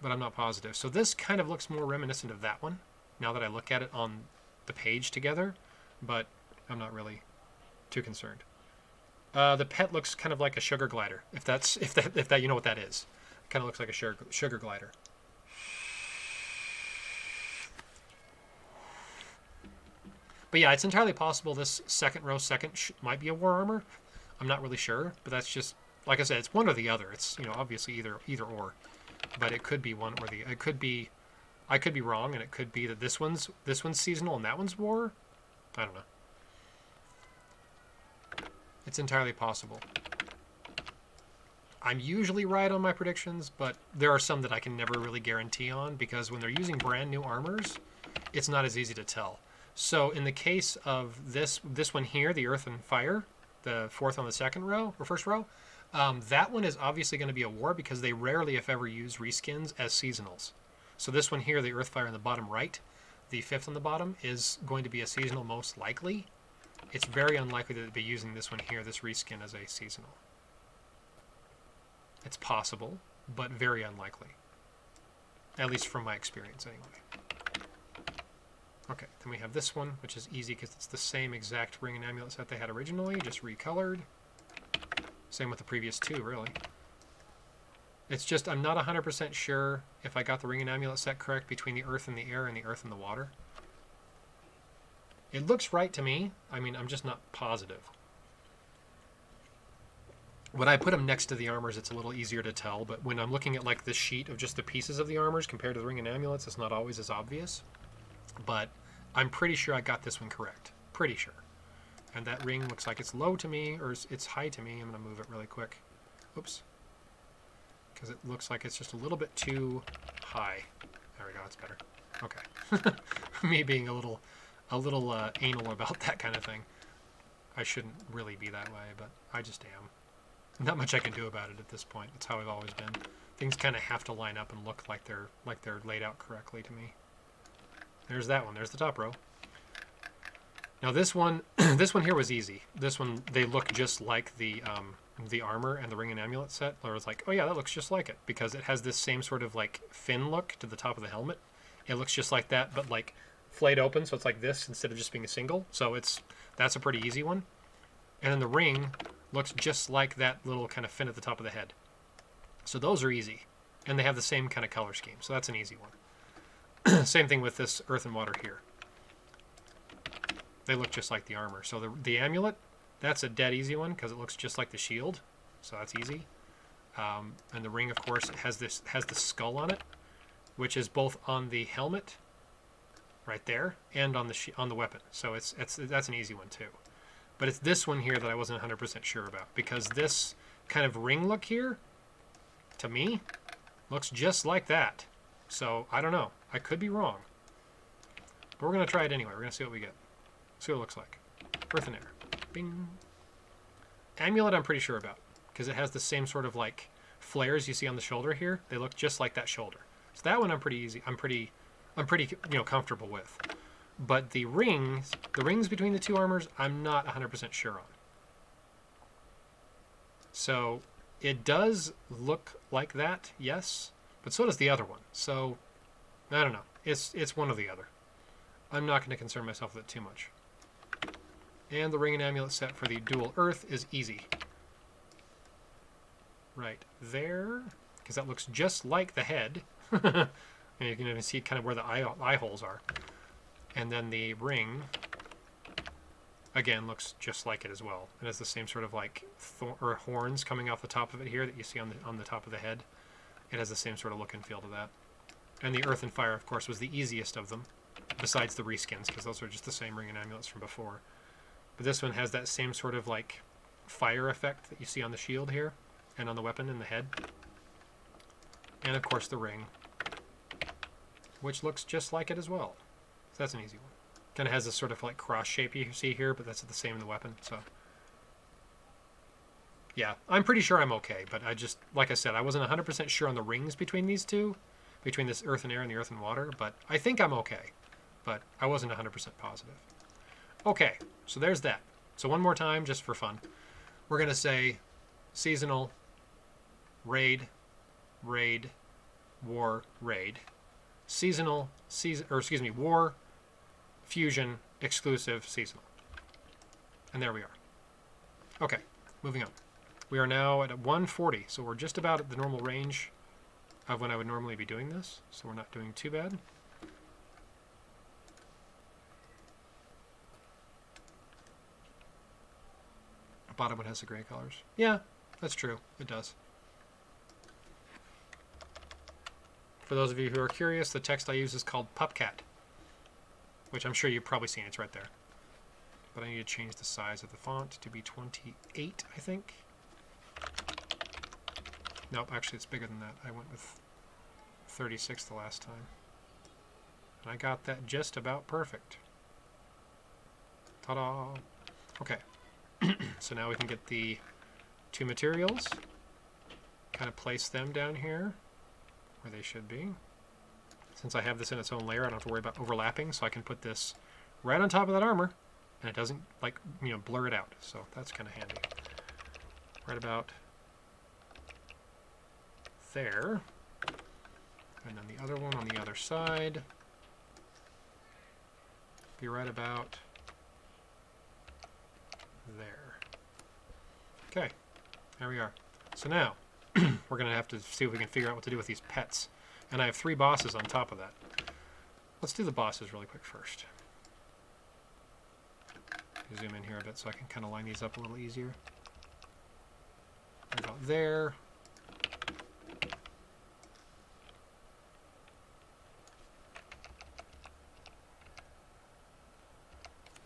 Speaker 1: but I'm not positive. So this kind of looks more reminiscent of that one now that I look at it on the page together, but I'm not really too concerned. The pet looks kind of like a sugar glider, if that you know what that is. It kind of looks like a sugar glider. But yeah, it's entirely possible this second row might be a war armor. I'm not really sure, but that's just, like I said, it's one or the other. It's, you know, obviously either or, but it could be one or the. It could be, I could be wrong, and it could be that this one's seasonal and that one's war. I don't know. It's entirely possible. I'm usually right on my predictions, but there are some that I can never really guarantee on, because when they're using brand new armors, it's not as easy to tell. So in the case of this one here, the Earth and Fire, the fourth on the second row, or first row, that one is obviously going to be a war, because they rarely, if ever, use reskins as seasonals. So this one here, the Earth Fire in the bottom right, the fifth on the bottom, is going to be a seasonal most likely. It's very unlikely that they'd be using this one here, this reskin, as a seasonal. It's possible, but very unlikely. At least from my experience, anyway. Okay, then we have this one, which is easy because it's the same exact ring and amulet set they had originally, just recolored. Same with the previous two, really. It's just I'm not 100% sure if I got the ring and amulet set correct between the earth and the air and the earth and the water. It looks right to me. I mean, I'm just not positive. When I put them next to the armors, it's a little easier to tell, but when I'm looking at like this sheet of just the pieces of the armors compared to the ring and amulets, it's not always as obvious. But I'm pretty sure I got this one correct. Pretty sure. And that ring looks like it's low to me, or it's high to me. I'm going to move it really quick. Oops. Because it looks like it's just a little bit too high. There we go, it's better. Okay. Me being a little anal about that kind of thing. I shouldn't really be that way, but I just am. Not much I can do about it at this point. It's how I've always been. Things kind of have to line up and look like they're laid out correctly to me. There's that one. There's the top row. Now this one here was easy. This one, they look just like the armor and the ring and amulet set. I was like, oh yeah, that looks just like it, because it has this same sort of like fin look to the top of the helmet. It looks just like that, but like flayed open, so it's like this instead of just being a single. So that's a pretty easy one. And then the ring looks just like that little kind of fin at the top of the head. So those are easy, and they have the same kind of color scheme. So that's an easy one. Same thing with this earth and water here. They look just like the armor. So the amulet, that's a dead easy one because it looks just like the shield. So that's easy. And the ring, of course, has the skull on it, which is both on the helmet, right there, and on the weapon. So that's an easy one too. But it's this one here that I wasn't 100% sure about, because this kind of ring look here, to me, looks just like that. So I don't know. I could be wrong. But we're going to try it anyway. We're going to see what we get. See what it looks like. Earth and air. Bing. Amulet I'm pretty sure about, because it has the same sort of like flares you see on the shoulder here. They look just like that shoulder. So that one I'm pretty easy. I'm pretty comfortable with. But the rings between the two armors, I'm not 100% sure on. So it does look like that, yes, but so does the other one. So I don't know. It's one or the other. I'm not going to concern myself with it too much. And the ring and amulet set for the dual earth is easy. Right there, because that looks just like the head. And you can even see kind of where the eye holes are. And then the ring, again, looks just like it as well. It has the same sort of like horns coming off the top of it here that you see on the top of the head. It has the same sort of look and feel to that. And the Earth and Fire, of course, was the easiest of them, besides the reskins, because those are just the same ring and amulets from before. But this one has that same sort of like fire effect that you see on the shield here, and on the weapon in the head. And of course the ring, which looks just like it as well. So that's an easy one. Kind of has this sort of like cross shape you see here, but that's the same in the weapon. So yeah, I'm pretty sure I'm okay, but I just, like I said, I wasn't 100% sure on the rings between these two, between this earth and air and the earth and water, but I think I'm okay. But I wasn't 100% positive. Okay, so there's that. So one more time, just for fun. We're going to say seasonal, raid, raid, war, raid. Seasonal, war, fusion, exclusive, seasonal. And there we are. Okay, moving on. We are now at 140, so we're just about at the normal range of when I would normally be doing this, so we're not doing too bad. The bottom one has the gray colors. Yeah, that's true. It does. For those of you who are curious, the text I use is called PupCat, which I'm sure you've probably seen. It's right there. But I need to change the size of the font to be 28, I think. Nope, actually it's bigger than that. I went with 36 the last time. And I got that just about perfect. Ta-da! Okay. So now we can get the two materials. Kind of place them down here where they should be. Since I have this in its own layer, I don't have to worry about overlapping, so I can put this right on top of that armor, and it doesn't, like, you know, blur it out. So that's kind of handy. Right about there. And then the other one on the other side. Be right about there. Okay, there we are. So now, we're going to have to see if we can figure out what to do with these pets. And I have 3 bosses on top of that. Let's do the bosses really quick first. Zoom in here a bit so I can kind of line these up a little easier. Right about there.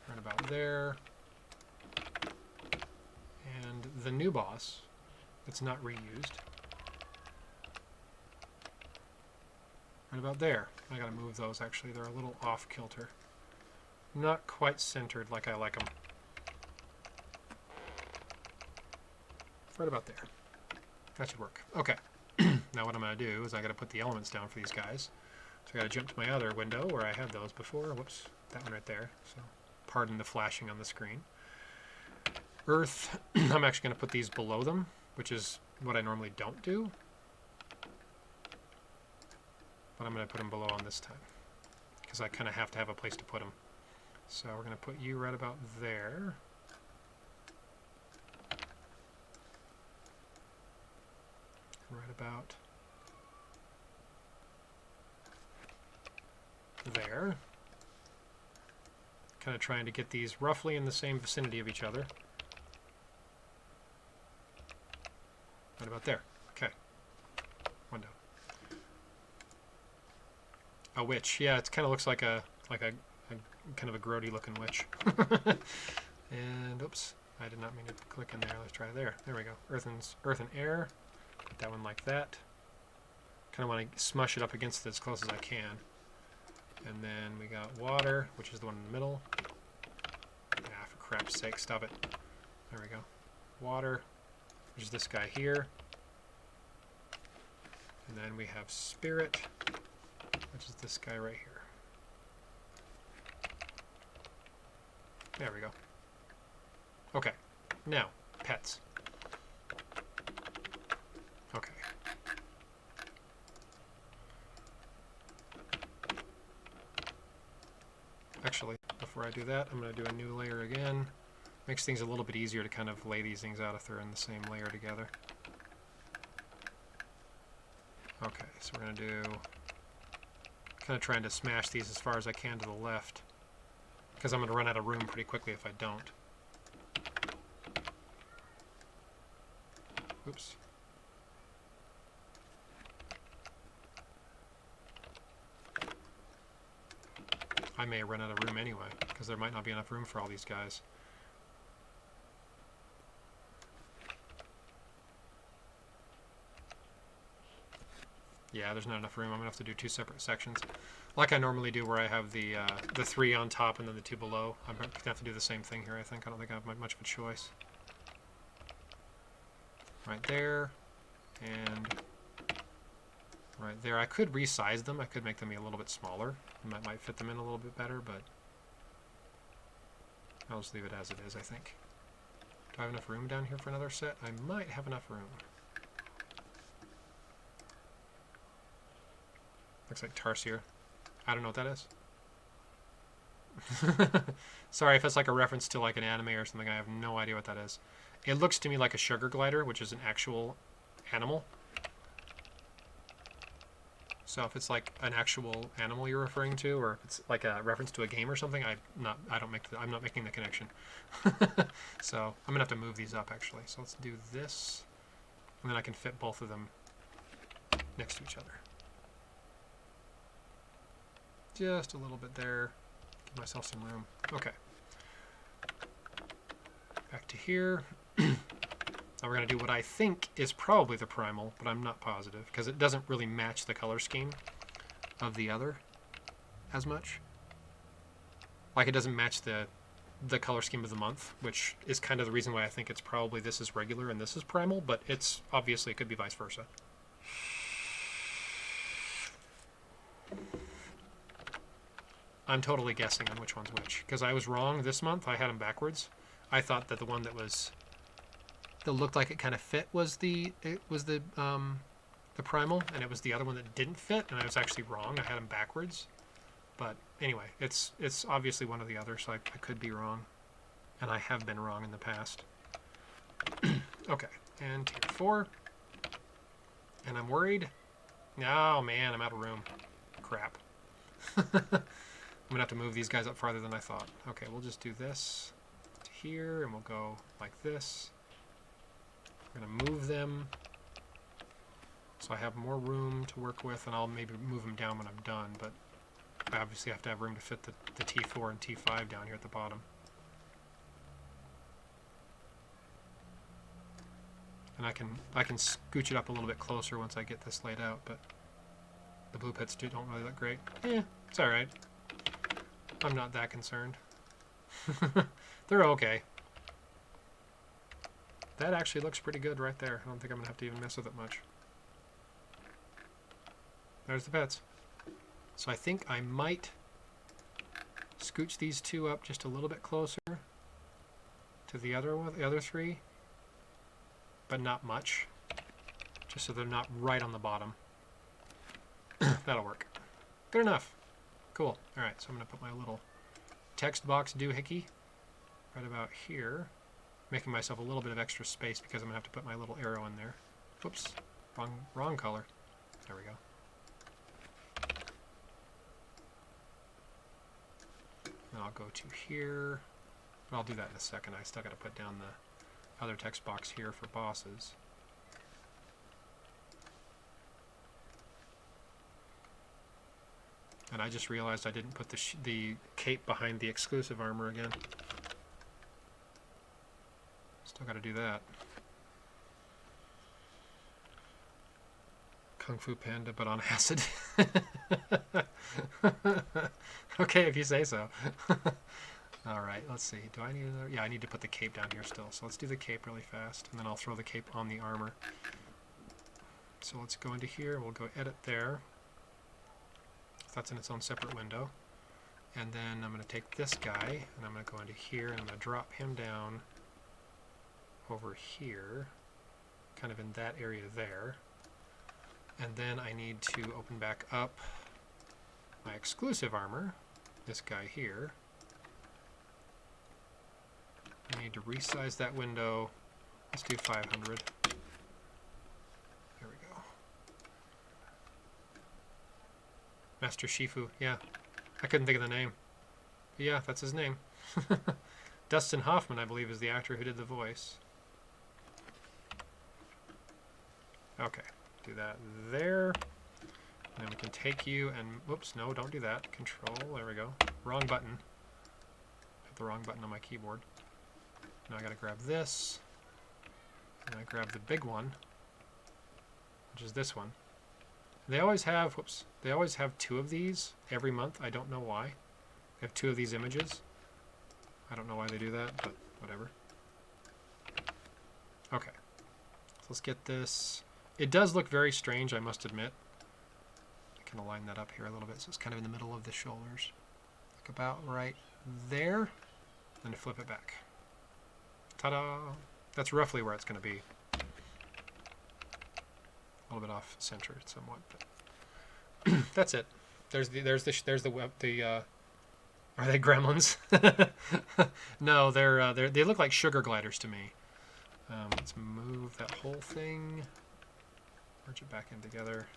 Speaker 1: Right about there. And the new boss, it's not reused. Right about there. I gotta move those actually, they're a little off kilter. Not quite centered like I like them. Right about there. That should work. Okay. Now what I'm gonna do is I gotta put the elements down for these guys. So I gotta jump to my other window where I had those before. Whoops, that one right there. So pardon the flashing on the screen. Earth, I'm actually gonna put these below them, which is what I normally don't do. But I'm going to put them below on this time, because I kind of have to have a place to put them. So we're going to put you right about there. Right about there. Kind of trying to get these roughly in the same vicinity of each other. Right about there. Okay. One down. A witch. Yeah, it kind of looks like a kind of a grody looking witch. And oops, I did not mean to click in there. Let's try there. There we go. Earth and air. Put that one like that. Kind of want to smush it up against it as close as I can. And then we got water, which is the one in the middle. Ah, for crap's sake, stop it. There we go. Water, which is this guy here. And then we have spirit, which is this guy right here. There we go. Okay, now, pets. Okay. Actually, before I do that, I'm going to do a new layer again. Makes things a little bit easier to kind of lay these things out if they're in the same layer together. Okay, so we're going to do, kind of trying to smash these as far as I can to the left, because I'm going to run out of room pretty quickly if I don't. Oops. I may run out of room anyway, because there might not be enough room for all these guys. Yeah, there's not enough room. I'm going to have to do 2 separate sections. Like I normally do, where I have the 3 on top and then the 2 below. I'm going to have to do the same thing here, I think. I don't think I have much of a choice. Right there. And right there. I could resize them. I could make them a little bit smaller. That might fit them in a little bit better, but I'll just leave it as it is, I think. Do I have enough room down here for another set? I might have enough room. Looks like tarsier. I don't know what that is. Sorry if it's like a reference to like an anime or something. I have no idea what that is. It looks to me like a sugar glider, which is an actual animal. So if it's like an actual animal you're referring to, or if it's like a reference to a game or something, I'm not making the connection. So I'm gonna have to move these up actually. So let's do this, and then I can fit both of them next to each other. Just a little bit there. Give myself some room. Okay. Back to here. Now we're going to do what I think is probably the primal, but I'm not positive, because it doesn't really match the color scheme of the other as much. Like it doesn't match the color scheme of the month, which is kind of the reason why I think it's probably this is regular and this is primal, but it's obviously it could be vice versa. I'm totally guessing on which one's which, because I was wrong this month. I had them backwards. I thought that the one that looked like it kind of fit was the primal, and it was the other one that didn't fit, and I was actually wrong. I had them backwards. But anyway, it's obviously one or the other, so I could be wrong, and I have been wrong in the past. Okay, and tier 4, and I'm worried. Oh man, I'm out of room. Crap. I'm gonna have to move these guys up farther than I thought. Okay, we'll just do this to here, and we'll go like this. I'm gonna move them so I have more room to work with, and I'll maybe move them down when I'm done, but I obviously have to have room to fit the T4 and T5 down here at the bottom. And I can scooch it up a little bit closer once I get this laid out, but the blue pits don't really look great. Eh, it's alright. I'm not that concerned. They're okay. That actually looks pretty good right there. I don't think I'm going to have to even mess with it much. There's the pets. So I think I might scooch these 2 up just a little bit closer to the other 3, but not much, just so they're not right on the bottom. That'll work. Good enough. Cool. All right, so I'm going to put my little text box doohickey right about here, making myself a little bit of extra space because I'm going to have to put my little arrow in there. Oops, wrong color. There we go. And I'll go to here. But I'll do that in a second. I still got to put down the other text box here for bosses. And I just realized I didn't put the cape behind the exclusive armor again. Still got to do that. Kung Fu Panda, but on acid. Okay, if you say so. All right, let's see. Do I need another? Yeah, I need to put the cape down here still. So let's do the cape really fast, and then I'll throw the cape on the armor. So let's go into here. We'll go edit there. That's in its own separate window. And then I'm going to take this guy, and I'm going to go into here, and I'm going to drop him down over here, kind of in that area there. And then I need to open back up my exclusive armor, this guy here. I need to resize that window. Let's do 500. There we go. Master Shifu, yeah. I couldn't think of the name. But yeah, that's his name. Dustin Hoffman, I believe, is the actor who did the voice. Okay, do that there. And then we can take you and, whoops, no, don't do that. Control, there we go. Wrong button. Hit the wrong button on my keyboard. Now I gotta grab this. And I grab the big one, which is this one. They always have, whoops, they always have 2 of these every month. I don't know why. They have 2 of these images. I don't know why they do that, but whatever. Okay, so let's get this. It does look very strange, I must admit. I can align that up here a little bit so it's kind of in the middle of the shoulders. Like about right there. Then flip it back. Ta-da! That's roughly where it's going to be. A little bit off center somewhat, but that's it. There's the web. Are they gremlins? No, they look like sugar gliders to me. Let's move that whole thing. Merge it back in together.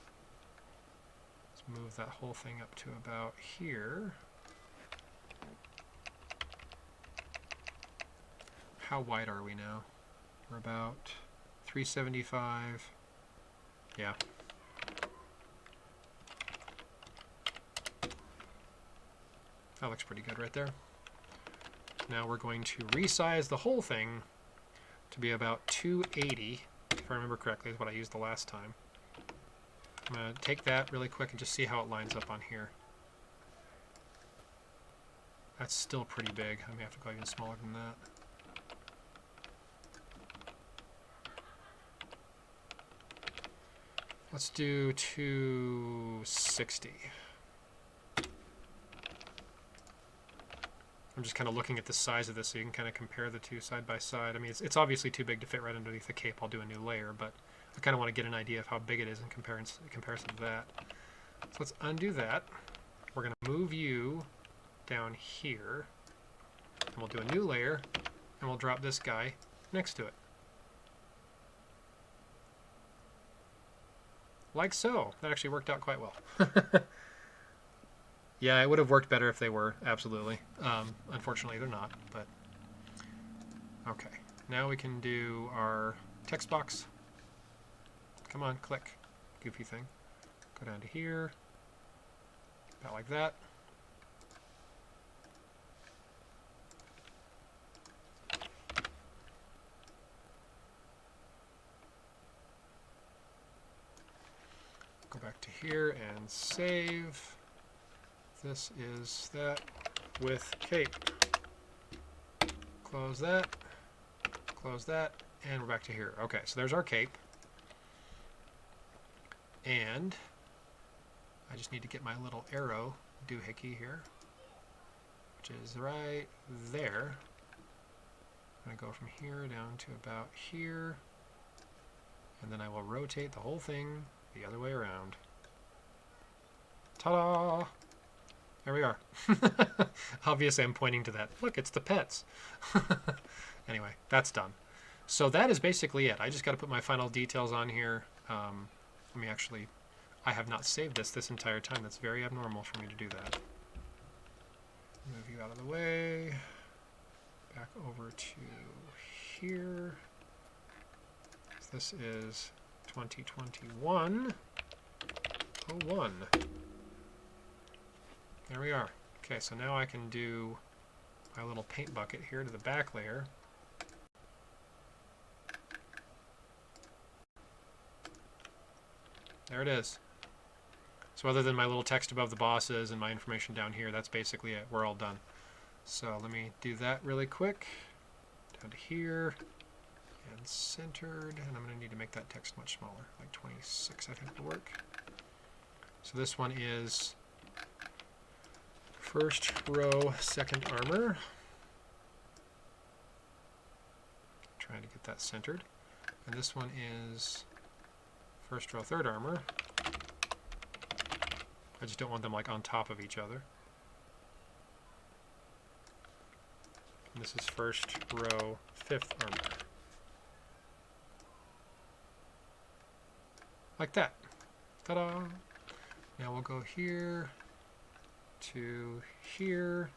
Speaker 1: Let's move that whole thing up to about here. How wide are we now? We're about 375. Yeah. That looks pretty good right there. Now we're going to resize the whole thing to be about 280, if I remember correctly, is what I used the last time. I'm going to take that really quick and just see how it lines up on here. That's still pretty big. I may have to go even smaller than that. Let's do 260. I'm just kind of looking at the size of this so you can kind of compare the two side by side. I mean, it's obviously too big to fit right underneath the cape. I'll do a new layer, but I kind of want to get an idea of how big it is in comparison to that. So let's undo that. We're going to move you down here, and we'll do a new layer, and we'll drop this guy next to it. Like so. That actually worked out quite well. Yeah, it would have worked better if they were, absolutely. Unfortunately, they're not, but... Okay, now we can do our text box. Come on, click. Goofy thing. Go down to here. About like that. Go back to here and save. This is that with cape. Close that, and we're back to here. Okay, so there's our cape. And I just need to get my little arrow doohickey here, which is right there. I'm going to go from here down to about here, and then I will rotate the whole thing the other way around. Ta-da! There we are. Obviously, I'm pointing to that. Look, it's the pets. Anyway, that's done. So that is basically it. I just got to put my final details on here. Let me actually... I have not saved this entire time. That's very abnormal for me to do that. Move you out of the way. Back over to here. This is 2021-01. There we are. Okay, so now I can do my little paint bucket here to the back layer. There it is. So other than my little text above the bosses and my information down here, that's basically it. We're all done. So let me do that really quick. Down to here and centered. And I'm going to need to make that text much smaller, like 26 I think will work. So this one is first row, second armor. Trying to get that centered. And this one is first row, third armor. I just don't want them like on top of each other. And this is first row, fifth armor. Like that. Ta-da! Now we'll go here to here.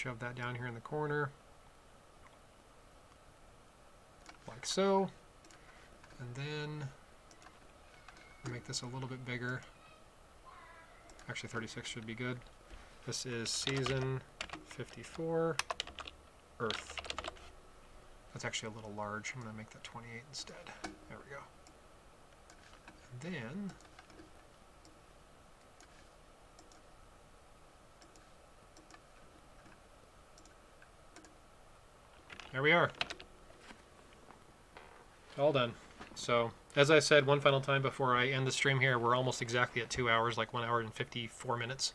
Speaker 1: shove that down here in the corner, like so. And then make this a little bit bigger. Actually, 36 should be good. This is season 54, Earth. That's actually a little large. I'm going to make that 28 instead. There we go. And then there we are. All done. So, as I said one final time before I end the stream here, we're almost exactly at 2 hours, like 1 hour and 54 minutes.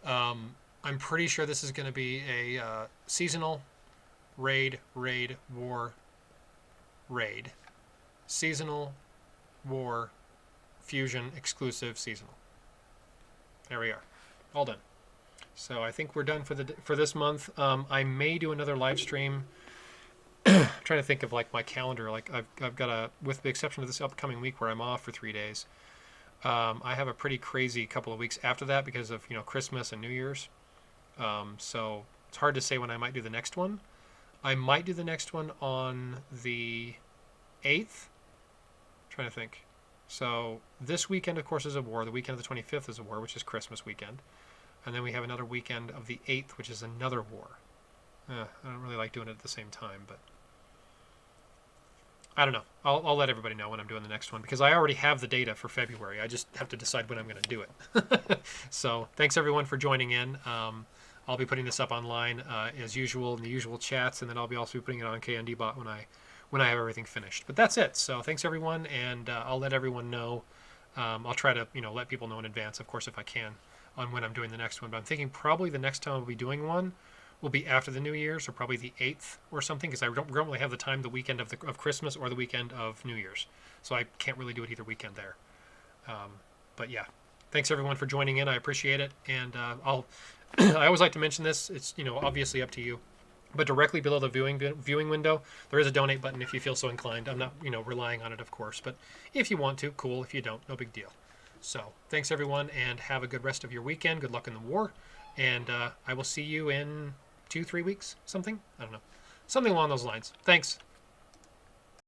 Speaker 1: I'm pretty sure this is going to be a seasonal raid, war, raid. Seasonal, war, fusion, exclusive, seasonal. There we are. All done. So I think we're done for this month. I may do another live stream. I'm trying to think of like my calendar. Like I've got with the exception of this upcoming week where I'm off for 3 days. I have a pretty crazy couple of weeks after that because of Christmas and New Year's. So it's hard to say when I might do the next one. I might do the next one on the 8th. I'm trying to think. So this weekend, of course, is a war. The weekend of the 25th is a war, which is Christmas weekend. And then we have another weekend of the 8th, which is another war. I don't really like doing it at the same time, but I don't know. I'll let everybody know when I'm doing the next one because I already have the data for February. I just have to decide when I'm going to do it. So thanks everyone for joining in. I'll be putting this up online as usual in the usual chats, and then I'll be also putting it on KnD Bot when I have everything finished. But that's it. So thanks everyone, and I'll let everyone know. I'll try to let people know in advance, of course, if I can, on when I'm doing the next one. But I'm thinking probably the next time I'll be doing one will be after the New Year's, or probably the 8th or something, because I don't really have the time the weekend of Christmas or the weekend of New Year's. So I can't really do it either weekend there. But yeah, thanks everyone for joining in. I appreciate it. And I always like to mention this. It's obviously up to you. But directly below the viewing window, there is a donate button if you feel so inclined. I'm not relying on it, of course. But if you want to, cool. If you don't, no big deal. So thanks everyone, and have a good rest of your weekend. Good luck in the war. And I will see you in 2-3 weeks, something? I don't know. Something along those lines. Thanks.